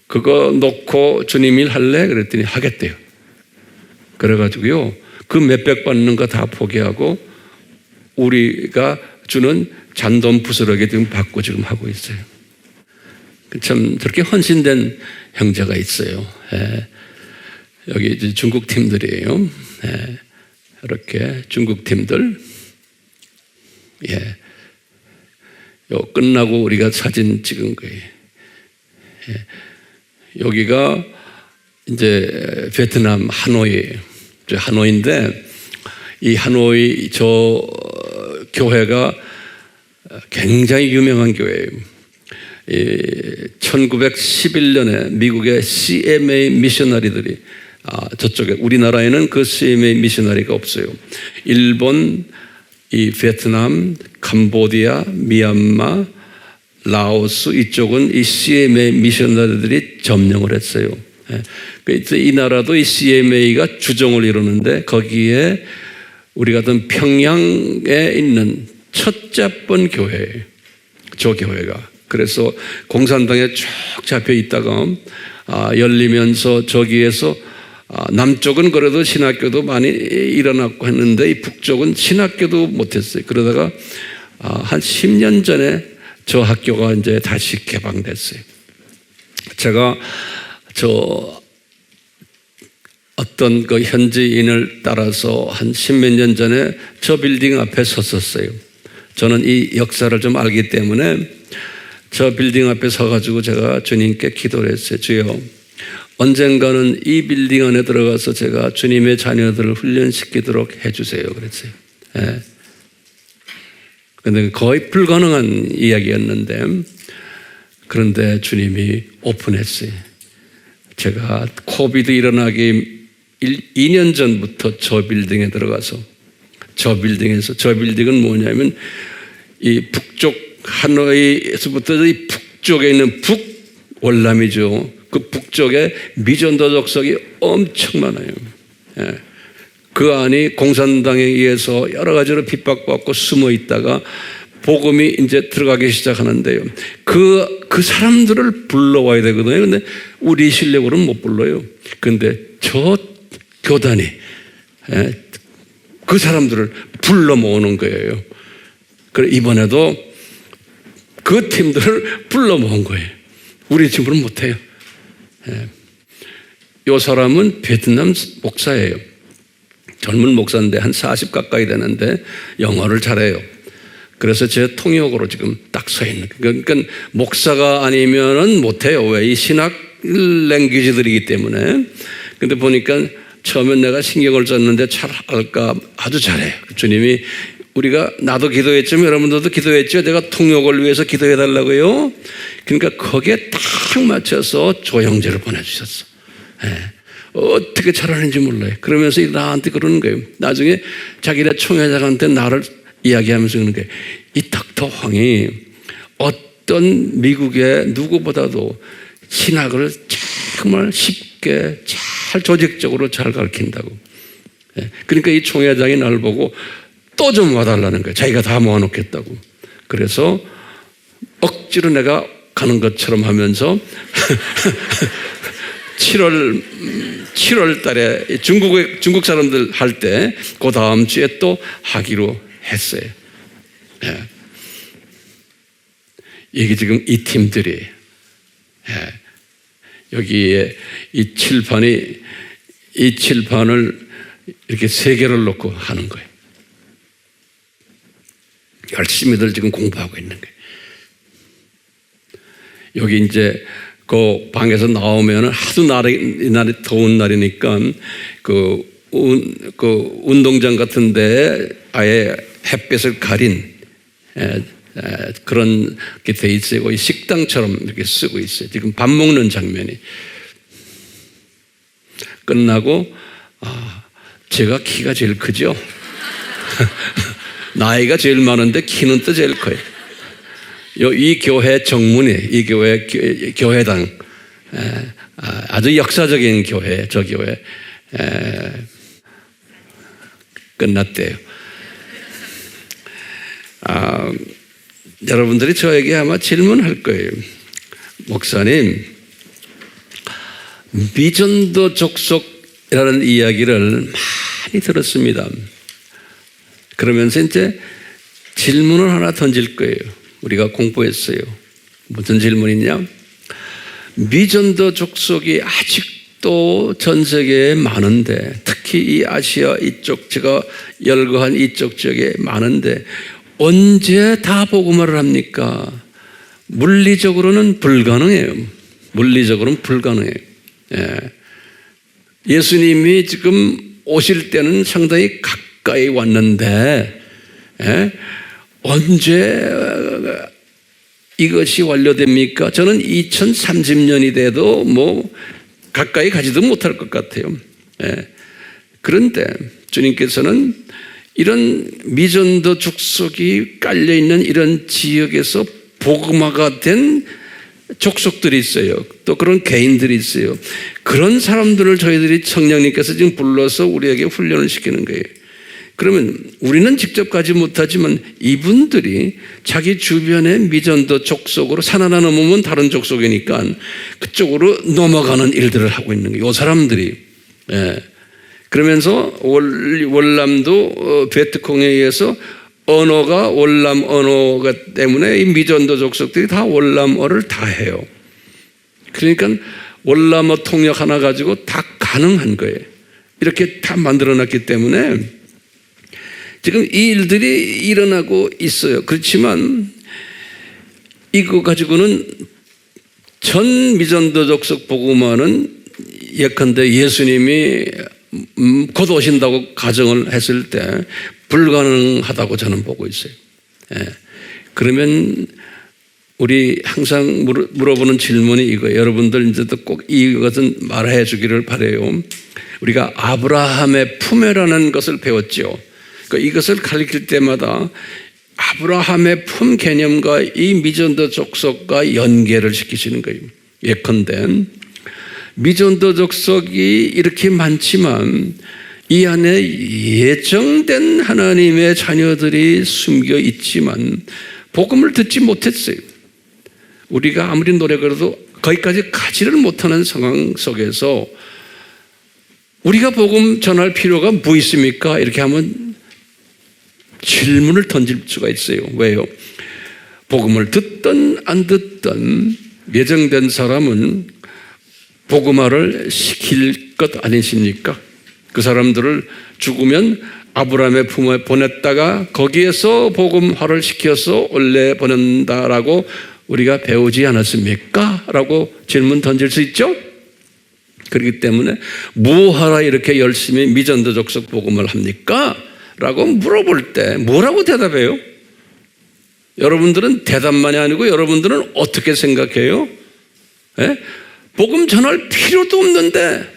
Speaker 1: 그거 놓고 주님 일 할래? 그랬더니 하겠대요. 그래가지고요. 그 몇백 받는 거 다 포기하고 우리가 주는 잔돈 부스러기 지금 받고 지금 하고 있어요. 참 저렇게 헌신된 형제가 있어요. 여기 이제 중국 팀들이에요. 이렇게 중국 팀들. 요 끝나고 우리가 사진 찍은 거예요. 여기가 이제 베트남 하노이예요. 하노이인데 이 하노이 저 교회가 굉장히 유명한 교회예요. 1911년에 미국의 CMA 미셔너리들이 저쪽에 우리나라에는 그 CMA 미셔너리가 없어요. 일본, 이 베트남, 캄보디아, 미얀마, 라오스 이쪽은 이 CMA 미셔너리들이 점령을 했어요. 이 나라도 이 CMA가 주종을 이루는데 거기에 우리 같은 평양에 있는 첫째 번 교회예요. 저 교회가. 그래서 공산당에 쭉 잡혀 있다가 열리면서 저기에서 남쪽은 그래도 신학교도 많이 일어났고 했는데 이 북쪽은 신학교도 못했어요. 그러다가 한 10년 전에 저 학교가 이제 다시 개방됐어요. 제가 저 어떤 그 현지인을 따라서 한 10몇 년 전에 저 빌딩 앞에 섰었어요. 저는 이 역사를 좀 알기 때문에 저 빌딩 앞에 서가지고 제가 주님께 기도를 했어요. 주여, 언젠가는 이 빌딩 안에 들어가서 제가 주님의 자녀들을 훈련시키도록 해주세요. 그랬어요. 그런데 거의 불가능한 이야기였는데 그런데 주님이 오픈했어요. 제가 코비드 일어나기 2년 전부터 저 빌딩에 들어가서 저 빌딩은 뭐냐면 이 북쪽 하노이에서부터 이 북쪽에 있는 북월남이죠. 그 북쪽에 미전도적석이 엄청 많아요. 그 안이 공산당에 의해서 여러 가지로 핍박받고 숨어 있다가 복음이 이제 들어가기 시작하는데요. 그 사람들을 불러와야 되거든요. 근데 우리 실력으로는 못 불러요. 근데 저 교단이 그 사람들을 불러 모으는 거예요. 그래 이번에도 그 팀들을 불러 모은 거예요. 우리 친구는 못해요. 이 사람은 베트남 목사예요. 젊은 목사인데 한 40 가까이 되는데 영어를 잘해요. 그래서 제 통역으로 지금 딱 서 있는 거예요. 그러니까 목사가 아니면은 못해요. 왜? 이 신학 랭귀지들이기 때문에. 근데 보니까 처음엔 내가 신경을 썼는데 잘할까 아주 잘해요. 주님이 우리가 나도 기도했지만 여러분들도 기도했죠. 내가 통역을 위해서 기도해 달라고요. 그러니까 거기에 딱 맞춰서 조형제를 보내주셨어. 어떻게 잘하는지 몰라요. 그러면서 나한테 그러는 거예요. 나중에 자기네 총회장한테 나를 이야기하면서 그러는 거예요. 이 닥터 황이 어떤 미국의 누구보다도 신학을 정말 쉽게 잘 조직적으로 잘 가르친다고. 그러니까 이 총회장이 나를 보고 또 좀 와달라는 거예요. 자기가 다 모아놓겠다고. 그래서 억지로 내가 가는 것처럼 하면서 7월 달에 중국 사람들 할 때 그 다음 주에 또 하기로 했어요. 예. 이게 지금 이 팀들이 여기에 이 칠판을 이렇게 3개를 놓고 하는 거예요. 열심히들 지금 공부하고 있는 거예요. 여기 이제 그 방에서 나오면 하도 날이 더운 날이니까 그 운동장 같은데 아예 햇빛을 가린 그런 게 돼 있어요. 식당처럼 이렇게 쓰고 있어요. 지금 밥 먹는 장면이 끝나고 제가 키가 제일 크죠. 나이가 제일 많은데 키는 또 제일 커요. 이 교회 정문이 이 교회당 아주 역사적인 교회, 저 교회 끝났대요. 여러분들이 저에게 아마 질문할 거예요. 목사님, 미전도 족속이라는 이야기를 많이 들었습니다. 그러면서 이제 질문을 하나 던질 거예요. 우리가 공부했어요. 무슨 질문이냐? 미전도 족속이 아직도 전 세계에 많은데, 특히 이 아시아 이쪽, 제가 열거한 이쪽 지역에 많은데 언제 다 복음화를 합니까? 물리적으로는 불가능해요. 물리적으로는 불가능해요. 예수님이 지금 오실 때는 상당히 가까이 왔는데 언제 이것이 완료됩니까? 저는 2030년이 돼도 뭐 가까이 가지도 못할 것 같아요. 그런데 주님께서는 이런 미전도 족속이 깔려있는 이런 지역에서 복음화가 된 족속들이 있어요. 또 그런 개인들이 있어요. 그런 사람들을 저희들이 성령님께서 지금 불러서 우리에게 훈련을 시키는 거예요. 그러면 우리는 직접 가지 못하지만 이분들이 자기 주변의 미전도 족속으로 산 하나 넘으면 다른 족속이니까 그쪽으로 넘어가는 일들을 하고 있는 거예요. 이 사람들이. 그러면서 월남도 베트콩에 의해서 언어가 월남 언어가 때문에 이 미전도 족속들이 다 월남어를 다 해요. 그러니까 월남어 통역 하나 가지고 다 가능한 거예요. 이렇게 다 만들어놨기 때문에 지금 이 일들이 일어나고 있어요. 그렇지만 이거 가지고는 전 미전도 족속 복음화는 예컨대 예수님이 곧 오신다고 가정을 했을 때 불가능하다고 저는 보고 있어요. 그러면 우리 항상 물어보는 질문이 이거예요. 여러분들 이제도 꼭 이것은 말해 주기를 바라요. 우리가 아브라함의 품에라는 것을 배웠죠. 그러니까 이것을 가르칠 때마다 아브라함의 품 개념과 이 미전도 족속과 연계를 시키시는 거예요. 예컨대 미전도 족속이 이렇게 많지만 이 안에 예정된 하나님의 자녀들이 숨겨 있지만 복음을 듣지 못했어요. 우리가 아무리 노력해도 거기까지 가지를 못하는 상황 속에서 우리가 복음 전할 필요가 뭐 있습니까? 이렇게 하면 질문을 던질 수가 있어요. 왜요? 복음을 듣든 안 듣든 예정된 사람은 복음화를 시킬 것 아니십니까? 그 사람들을 죽으면 아브라함의 품에 보냈다가 거기에서 복음화를 시켜서 올려 보낸다라고 우리가 배우지 않았습니까? 라고 질문 던질 수 있죠? 그렇기 때문에 뭐하라 이렇게 열심히 미전도 족속 복음을 합니까? 라고 물어볼 때 뭐라고 대답해요? 여러분들은 대답만이 아니고 여러분들은 어떻게 생각해요? 복음 전할 필요도 없는데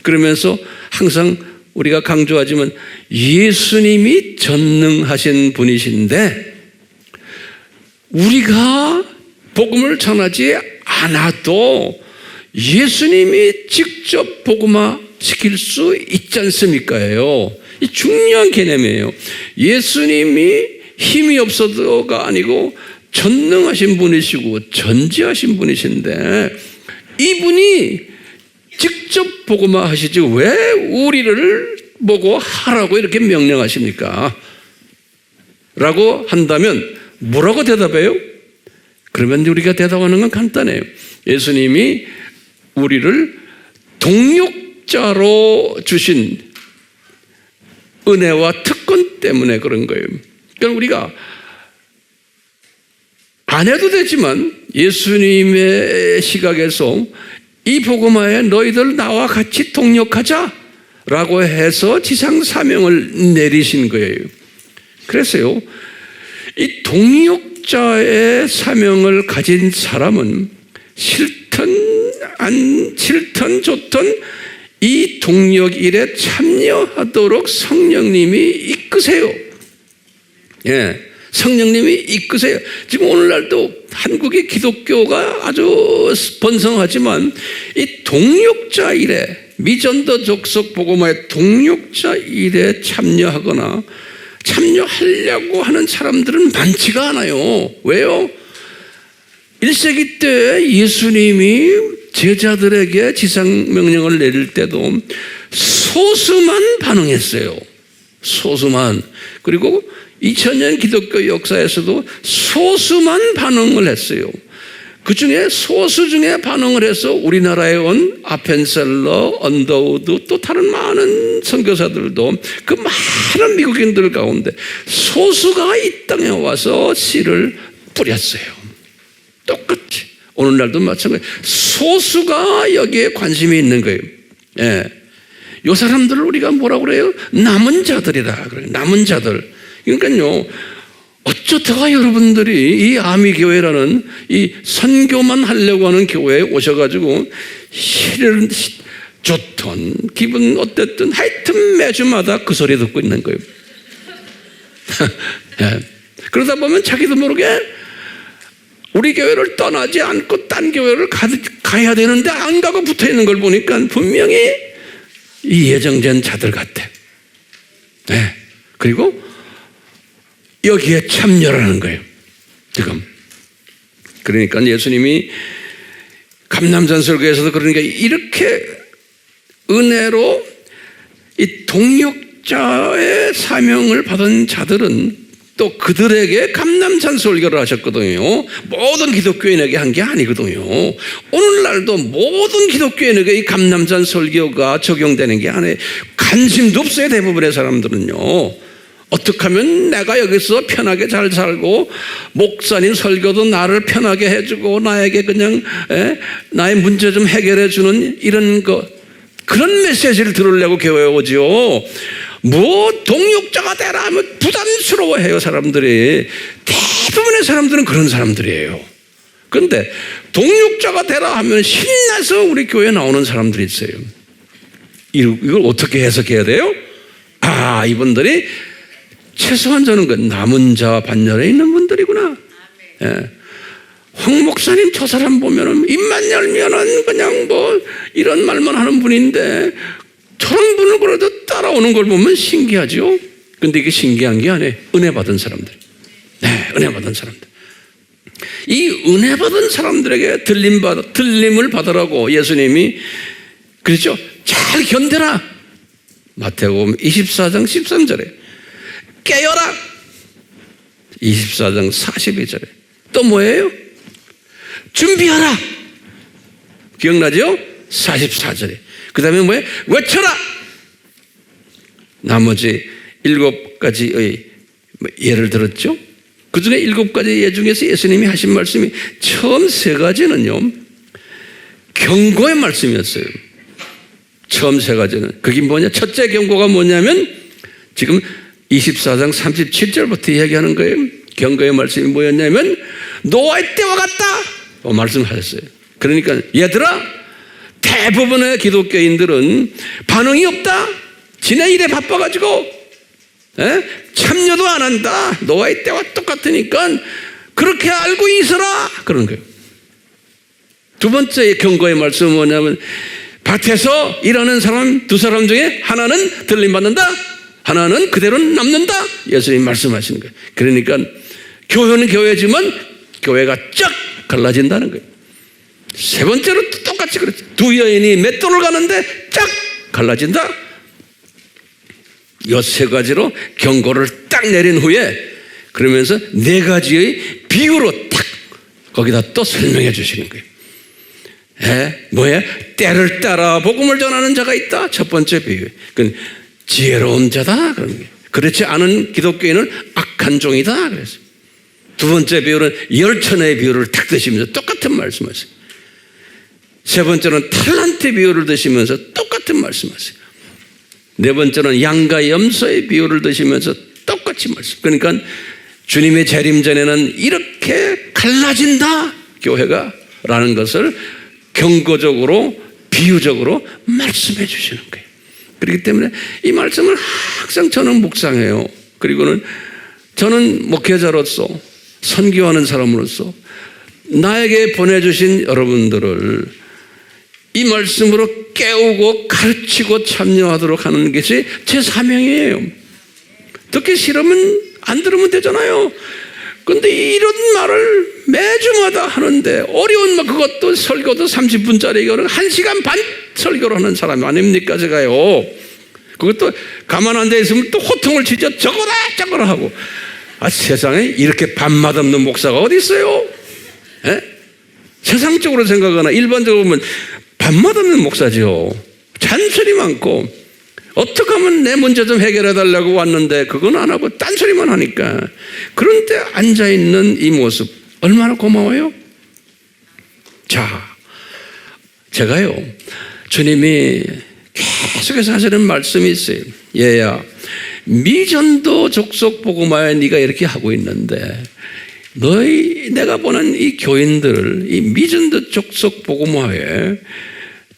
Speaker 1: 그러면서 항상 우리가 강조하지만 예수님이 전능하신 분이신데 우리가 복음을 전하지 않아도 예수님이 직접 복음화 시킬 수 있지 않습니까요? 이 중요한 개념이에요. 예수님이 힘이 없어도가 아니고 전능하신 분이시고 전지하신 분이신데 이분이 직접 직접 보고만 하시지 왜 우리를 보고 하라고 이렇게 명령하십니까? 라고 한다면 뭐라고 대답해요? 그러면 우리가 대답하는 건 간단해요. 예수님이 우리를 동역자로 주신 은혜와 특권 때문에 그런 거예요. 그러니까 우리가 안 해도 되지만 예수님의 시각에서 이 복음화에 너희들 나와 같이 동역하자라고 해서 지상 사명을 내리신 거예요. 그래서요, 이 동역자의 사명을 가진 사람은 싫든 좋든 이 동역 일에 참여하도록 성령님이 이끄세요. 예, 성령님이 이끄세요. 지금 오늘날도 한국의 기독교가 아주 번성하지만 이 동역자 일에, 미전도 족속 복음화의 동역자 일에 참여하거나 참여하려고 하는 사람들은 많지가 않아요. 왜요? 1세기 때 예수님이 제자들에게 지상명령을 내릴 때도 소수만 반응했어요. 소수만. 그리고 2000년 기독교 역사에서도 소수만 반응을 했어요. 그 중에 소수 중에 반응을 해서 우리나라에 온 아펜셀러, 언더우드 또 다른 많은 선교사들도 그 많은 미국인들 가운데 소수가 이 땅에 와서 씨를 뿌렸어요. 똑같이. 오늘날도 마찬가지. 소수가 여기에 관심이 있는 거예요. 예. 이 사람들을 우리가 뭐라고 그래요? 남은 자들이다. 그래요. 남은 자들. 그러니까요, 어쩌다가 여러분들이 이 아미교회라는 이 선교만 하려고 하는 교회에 오셔가지고 실은 좋던 기분 어땠든 하여튼 매주마다 그 소리 듣고 있는 거예요. 예. 그러다 보면 자기도 모르게 우리 교회를 떠나지 않고 딴 교회를 가야 되는데 안 가고 붙어 있는 걸 보니까 분명히 이 예정된 자들 같아. 네. 그리고 여기에 참여라는 거예요. 지금. 그러니까 예수님이 감람산 설교에서도 그러니까 이렇게 은혜로 이 동역자의 사명을 받은 자들은 또 그들에게 감람산 설교를 하셨거든요. 모든 기독교인에게 한 게 아니거든요. 오늘날도 모든 기독교인에게 이 감람산 설교가 적용되는 게 아니에요. 관심도 없어요. 대부분의 사람들은요. 어떻게 하면 내가 여기서 편하게 잘 살고 목사님 설교도 나를 편하게 해주고 나에게 그냥 나의 문제 좀 해결해 주는 이런 그런 메시지를 들으려고 교회에 오죠. 뭐 동역자가 되라 하면 부담스러워해요. 사람들이. 대부분의 사람들은 그런 사람들이에요. 그런데 동역자가 되라 하면 신나서 우리 교회에 나오는 사람들이 있어요. 이걸 어떻게 해석해야 돼요? 아, 이분들이 최소한 저는 남은 자 반열에 있는 분들이구나. 예. 황 목사님 저 사람 보면은 입만 열면은 그냥 뭐 이런 말만 하는 분인데 저런 분을 그래도 따라오는 걸 보면 신기하죠. 근데 이게 신기한 게 아니에요. 은혜 받은 사람들. 네, 은혜 받은 사람들. 이 은혜 받은 사람들에게 들림을 받으라고 예수님이 그렇죠. 잘 견뎌라. 마태복음 24장 13절에 깨어라. 24장 42절에 또 뭐예요? 준비하라. 기억나죠? 44절에 그 다음에 뭐예요? 외쳐라. 나머지 7가지의 예를 들었죠. 그 중에 7가지 예 중에서 예수님이 하신 말씀이 처음 3가지는요 경고의 말씀이었어요. 처음 3가지는 그게 뭐냐? 첫째 경고가 뭐냐면 지금 24장 37절부터 이야기하는 거예요. 경고의 말씀이 뭐였냐면 노아의 때와 같다 말씀하셨어요. 그러니까 얘들아, 대부분의 기독교인들은 반응이 없다. 지네 일에 바빠가지고 참여도 안 한다. 노아의 때와 똑같으니까 그렇게 알고 있어라. 그런 거예요. 두 번째 경고의 말씀은 뭐냐면 밭에서 일하는 사람 2사람 중에 하나는 들림받는다. 하나는 그대로 남는다. 예수님 말씀하시는 거예요. 그러니까 교회는 교회지만 교회가 쫙 갈라진다는 거예요. 세 번째로 또 똑같이 그랬죠. 두 여인이 맷돌을 가는데 쫙 갈라진다. 이 세 가지로 경고를 딱 내린 후에 그러면서 네 가지의 비유로 딱 거기다 또 설명해 주시는 거예요. 뭐야? 때를 따라 복음을 전하는 자가 있다. 첫 번째 비유. 그건 지혜로운 자다. 그런 거예요. 그렇지 않은 기독교인은 악한 종이다. 그래서 두 번째 비유는 열천의 비유를 딱 드시면서 똑같은 말씀하세요. 세 번째는 탈란트 비유를 드시면서 똑같은 말씀하세요. 네 번째는 양과 염소의 비유를 드시면서 똑같이 말씀. 그러니까 주님의 재림 전에는 이렇게 갈라진다 교회가 라는 것을 경고적으로 비유적으로 말씀해 주시는 거예요. 그렇기 때문에 이 말씀을 항상 저는 묵상해요. 그리고는 저는 목회자로서 선교하는 사람으로서 나에게 보내주신 여러분들을 이 말씀으로 깨우고 가르치고 참여하도록 하는 것이 제 사명이에요. 듣기 싫으면 안 들으면 되잖아요. 그런데 이런 말을 매주마다 하는데 어려운 말, 그것도 설교도 30분짜리 1시간 반 설교를 하는 사람이 아닙니까 제가요. 그것도 가만 앉아 있으면 또 호통을 치죠. 저거라 하고. 세상에 이렇게 밥맛 없는 목사가 어디 있어요? 세상적으로 생각하나 일반적으로 보면 밥맛 없는 목사죠. 잔소리 많고 어떻게 하면 내 문제 좀 해결해 달라고 왔는데 그건 안 하고 딴소리만 하니까. 그런데 앉아있는 이 모습 얼마나 고마워요? 자, 제가요 주님이 계속해서 하시는 말씀이 있어요. 얘야, 미전도 족속 복음화에 네가 이렇게 하고 있는데 내가 보는 이 교인들을 이 미전도 족속 복음화에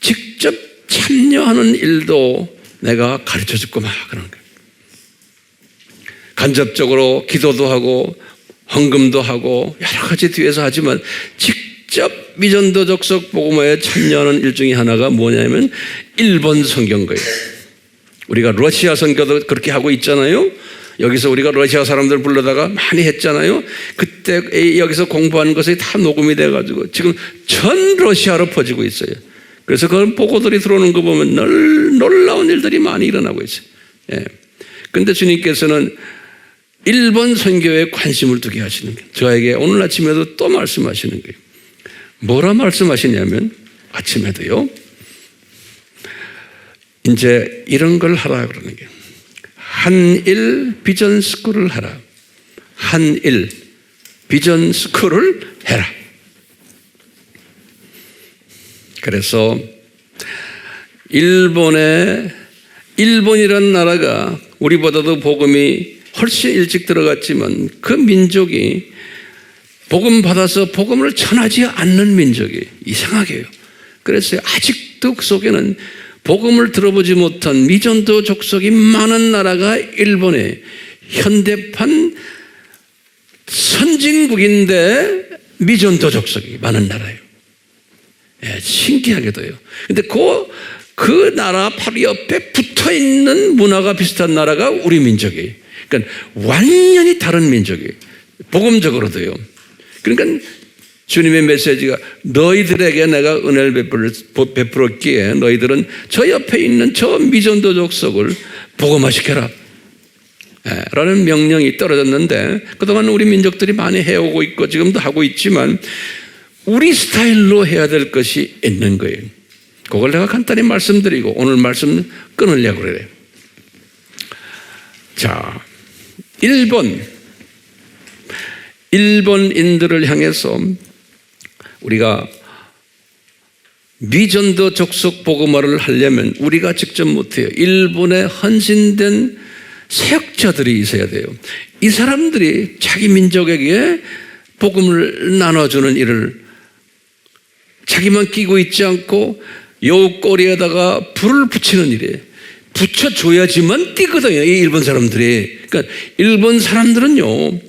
Speaker 1: 직접 참여하는 일도 내가 가르쳐 줄 거마 그런 거예요. 간접적으로 기도도 하고 헌금도 하고 여러 가지 뒤에서 하지만 직접 미전도 족속 복음화에 참여하는 일 중에 하나가 뭐냐면 일본 선교인 거예요. 우리가 러시아 선교도 그렇게 하고 있잖아요. 여기서 우리가 러시아 사람들 불러다가 많이 했잖아요. 그때 여기서 공부한 것이 다 녹음이 돼가지고 지금 전 러시아로 퍼지고 있어요. 그래서 그런 보고들이 들어오는 거 보면 놀라운 일들이 많이 일어나고 있어요. 그런데 주님께서는 일본 선교에 관심을 두게 하시는 거예요. 저에게 오늘 아침에도 또 말씀하시는 거예요. 뭐라 말씀하시냐면 아침에도요. 이제 이런 걸 하라 그러는 거예요. 한일 비전 스쿨을 하라. 한일 비전 스쿨을 해라. 그래서 일본이라는 나라가 우리보다도 복음이 훨씬 일찍 들어갔지만 그 민족이 복음 받아서 복음을 전하지 않는 민족이 이상하게요. 그래서 아직도 그 속에는 복음을 들어보지 못한 미전도 족속이 많은 나라가 일본의 현대판 선진국인데 미전도 족속이 많은 나라예요. 신기하게도요. 근데 그 나라 바로 옆에 붙어 있는 문화가 비슷한 나라가 우리 민족이에요. 그러니까 완전히 다른 민족이에요. 복음적으로도요. 그러니까 주님의 메시지가 너희들에게 내가 은혜를 베풀었기에 너희들은 저 옆에 있는 저 미전도 족속을 복음화시켜라 라는 명령이 떨어졌는데 그동안 우리 민족들이 많이 해오고 있고 지금도 하고 있지만 우리 스타일로 해야 될 것이 있는 거예요. 그걸 내가 간단히 말씀드리고 오늘 말씀 끊으려고 그래요. 자, 일본인들을 향해서 우리가 미전도 족속 복음화를 하려면 우리가 직접 못해요. 일본에 헌신된 사역자들이 있어야 돼요. 이 사람들이 자기 민족에게 복음을 나눠주는 일을 자기만 끼고 있지 않고 요 꼬리에다가 불을 붙이는 일이에요. 붙여줘야지만 뛰거든요. 이 일본 사람들이. 그러니까 일본 사람들은요,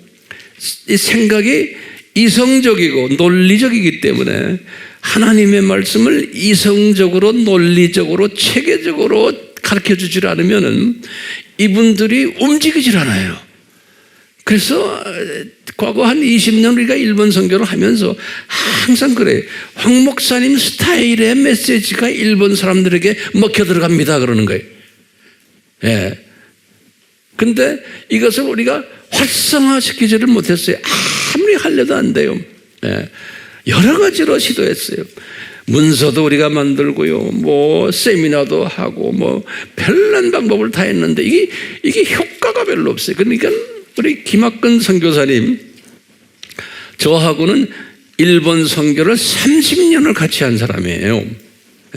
Speaker 1: 이 생각이 이성적이고 논리적이기 때문에 하나님의 말씀을 이성적으로 논리적으로 체계적으로 가르쳐 주질 않으면 이분들이 움직이질 않아요. 그래서 과거 한 20년 우리가 일본 선교를 하면서 항상 그래요. 황 목사님 스타일의 메시지가 일본 사람들에게 먹혀 들어갑니다 그러는 거예요. 예. 근데 이것을 우리가 활성화시키지를 못했어요. 아무리 하려도 안 돼요. 예. 여러 가지로 시도했어요. 문서도 우리가 만들고요, 뭐 세미나도 하고, 뭐 별난 방법을 다 했는데 이게 효과가 별로 없어요. 그러니까 우리 김학근 선교사님, 저하고는 일본 선교를 30년을 같이 한 사람이에요.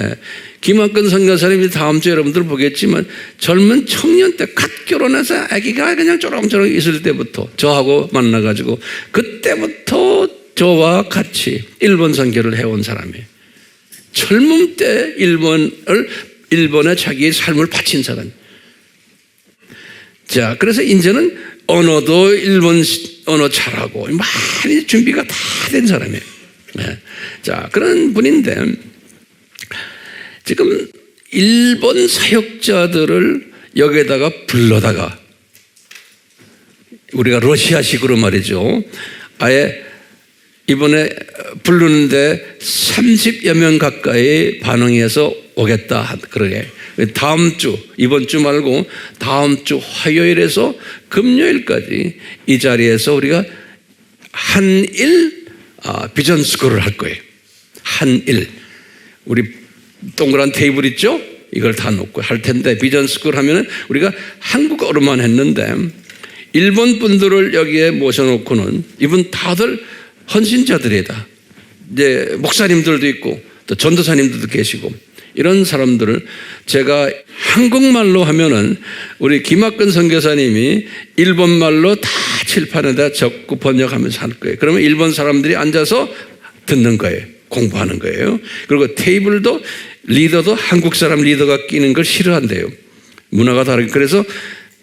Speaker 1: 예. 김학근 선교사님이 다음 주에 여러분들 보겠지만 젊은 청년 때 갓 결혼해서 아기가 그냥 쪼렁쪼렁 있을 때부터 저하고 만나가지고 그때부터 저와 같이 일본 선교를 해온 사람이에요. 젊음 때 일본에 자기의 삶을 바친 사람. 자, 그래서 이제는 언어도 일본 언어 잘하고 많이 준비가 다 된 사람이에요. 네. 자, 그런 분인데 지금 일본 사역자들을 여기에다가 불러다가 우리가 러시아식으로 말이죠. 아예 이번에 부르는데 30여 명 가까이 반응해서 오겠다. 그러게. 다음 주, 이번 주 말고 다음 주 화요일에서 금요일까지 이 자리에서 우리가 한일 비전 스쿨을 할 거예요. 한일. 우리 동그란 테이블 있죠? 이걸 다 놓고 할 텐데 비전 스쿨 하면은 우리가 한국어로만 했는데 일본 분들을 여기에 모셔놓고는 이분 다들 헌신자들이다. 이제 목사님들도 있고 또 전도사님들도 계시고 이런 사람들을 제가 한국말로 하면은 우리 김학근 선교사님이 일본말로 다 칠판에다 적고 번역하면서 할 거예요. 그러면 일본 사람들이 앉아서 듣는 거예요. 공부하는 거예요. 그리고 테이블도 리더도 한국 사람 리더가 끼는 걸 싫어한대요. 문화가 다르게. 그래서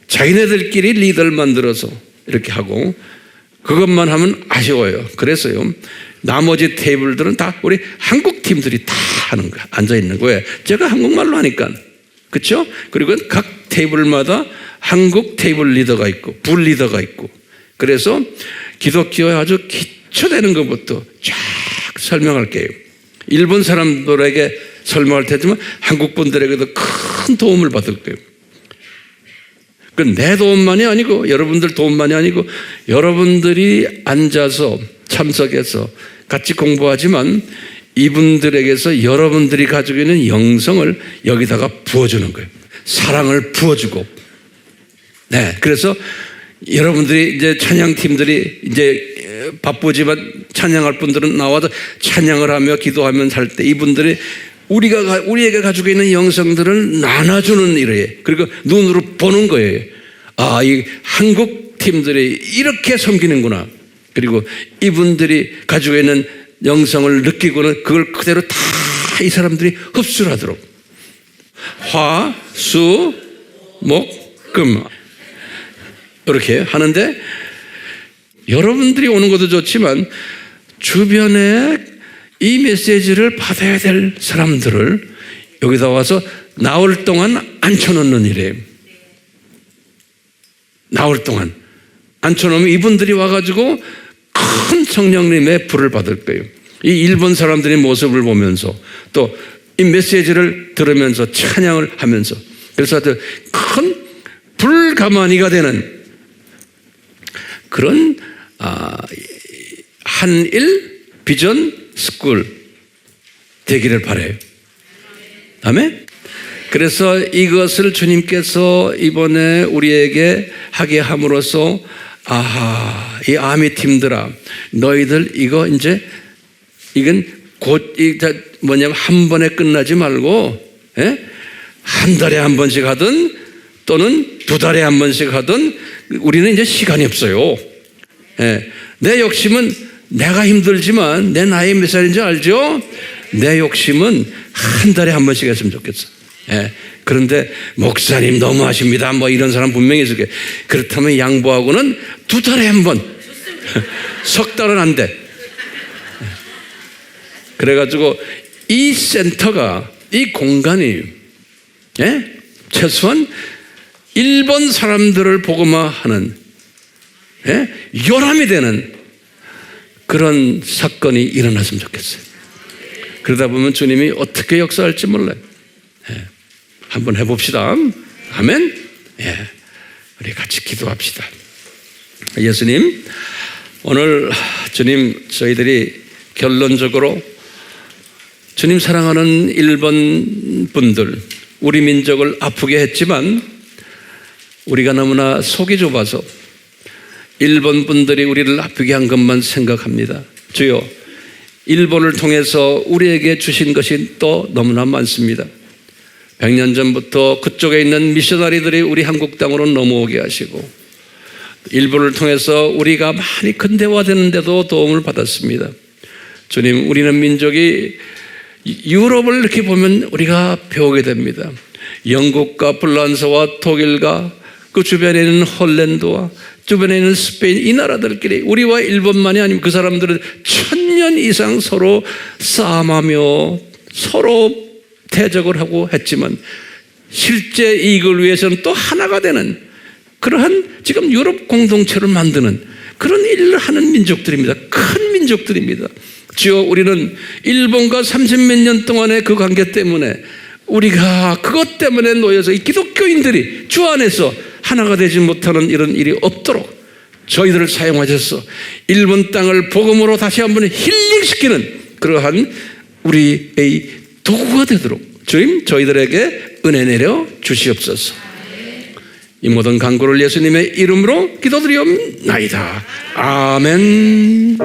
Speaker 1: 자기네들끼리 리더를 만들어서 이렇게 하고 그것만 하면 아쉬워요. 그래서요. 나머지 테이블들은 다 우리 한국 팀들이 다 하는 거야. 앉아 있는 거예요. 제가 한국말로 하니까. 그렇죠? 그리고 각 테이블마다 한국 테이블 리더가 있고 불 리더가 있고 그래서 기독교에 아주 기초되는 것부터 쫙 설명할게요. 일본 사람들에게 설명할 테지만 한국 분들에게도 큰 도움을 받을 거예요. 내 도움만이 아니고 여러분들 도움만이 아니고 여러분들이 앉아서 참석해서 같이 공부하지만 이분들에게서 여러분들이 가지고 있는 영성을 여기다가 부어주는 거예요. 사랑을 부어주고. 네. 그래서 여러분들이 이제 찬양팀들이 이제 바쁘지만 찬양할 분들은 나와서 찬양을 하며 기도하면서 할 때 이분들이 우리에게 가지고 있는 영성들을 나눠주는 일이에요. 그리고 눈으로 보는 거예요. 아, 이 한국 팀들이 이렇게 섬기는구나. 그리고 이분들이 가지고 있는 영성을 느끼고는 그걸 그대로 다 이 사람들이 흡수를 하도록. 화, 수, 목, 금. 이렇게 하는데 여러분들이 오는 것도 좋지만 주변에 이 메시지를 받아야 될 사람들을 여기다 와서 나올 동안 앉혀놓는 일이에요. 나올 동안 앉혀놓으면 이분들이 와가지고 큰 성령님의 불을 받을 거예요. 이 일본 사람들의 모습을 보면서 또 이 메시지를 들으면서 찬양을 하면서 그래서 큰 불가마니가 되는 그런 한일 비전 스쿨 되기를 바라요. 아멘? 그래서 이것을 주님께서 이번에 우리에게 하게 함으로써 아하, 이 아미 팀들아, 너희들 이건 곧 뭐냐면 한 번에 끝나지 말고 한 달에 한 번씩 하든 또는 두 달에 한 번씩 하든 우리는 이제 시간이 없어요. 내 욕심은 내가 힘들지만 내 나이 몇 살인지 알죠? 내 욕심은 한 달에 한 번씩 했으면 좋겠어. 그런데 목사님 너무하십니다. 뭐 이런 사람 분명히 있을 거예요. 그렇다면 양보하고는 두 달에 한 번. 석 달은 안 돼. 그래가지고 이 센터가 이 공간이 최소한 일본 사람들을 복음화하는 요람이 되는 그런 사건이 일어났으면 좋겠어요. 그러다 보면 주님이 어떻게 역사할지 몰라요. 한번 해봅시다. 아멘. 우리 같이 기도합시다. 예수님, 오늘 주님, 저희들이 결론적으로 주님 사랑하는 일본 분들, 우리 민족을 아프게 했지만 우리가 너무나 속이 좁아서 일본 분들이 우리를 아프게 한 것만 생각합니다. 주여, 일본을 통해서 우리에게 주신 것이 또 너무나 많습니다. 100년 전부터 그쪽에 있는 미셔너리들이 우리 한국 땅으로 넘어오게 하시고, 일본을 통해서 우리가 많이 근대화되는데도 도움을 받았습니다. 주님, 우리는 민족이 유럽을 이렇게 보면 우리가 배우게 됩니다. 영국과 불란서와 독일과 그 주변에 있는 홀랜드와 주변에 있는 스페인, 이 나라들끼리 우리와 일본만이 아니면 그 사람들은 1000년 이상 서로 싸움하며 서로 대적을 하고 했지만 실제 이익을 위해서는 또 하나가 되는 그러한 지금 유럽 공동체를 만드는 그런 일을 하는 민족들입니다. 큰 민족들입니다. 주여, 우리는 일본과 30몇 년 동안의 그 관계 때문에 우리가 그것 때문에 놓여서 이 기독교인들이 주 안에서 하나가 되지 못하는 이런 일이 없도록 저희들을 사용하셔서 일본 땅을 복음으로 다시 한번 힐링시키는 그러한 우리의 도구가 되도록 주님, 저희들에게 은혜 내려 주시옵소서. 이 모든 간구를 예수님의 이름으로 기도드리옵나이다. 아멘.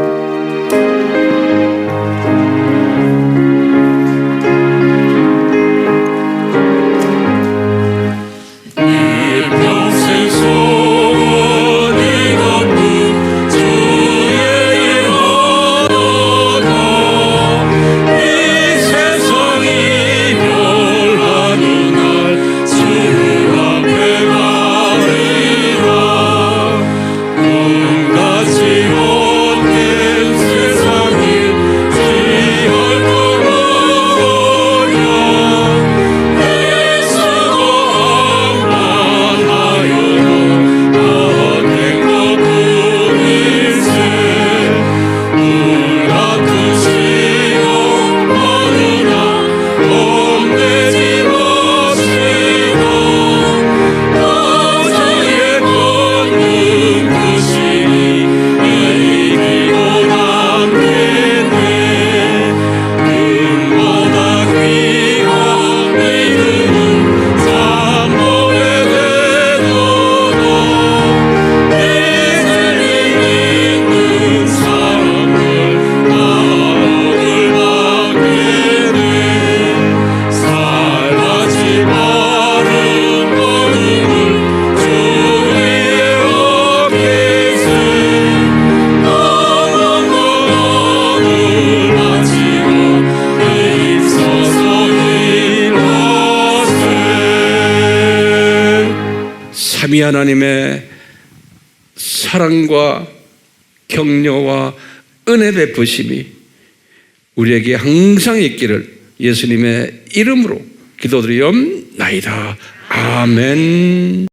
Speaker 1: 삼위 하나님의 사랑과 격려와 은혜 베푸심이 우리에게 항상 있기를 예수님의 이름으로 기도드리옵나이다. 아멘.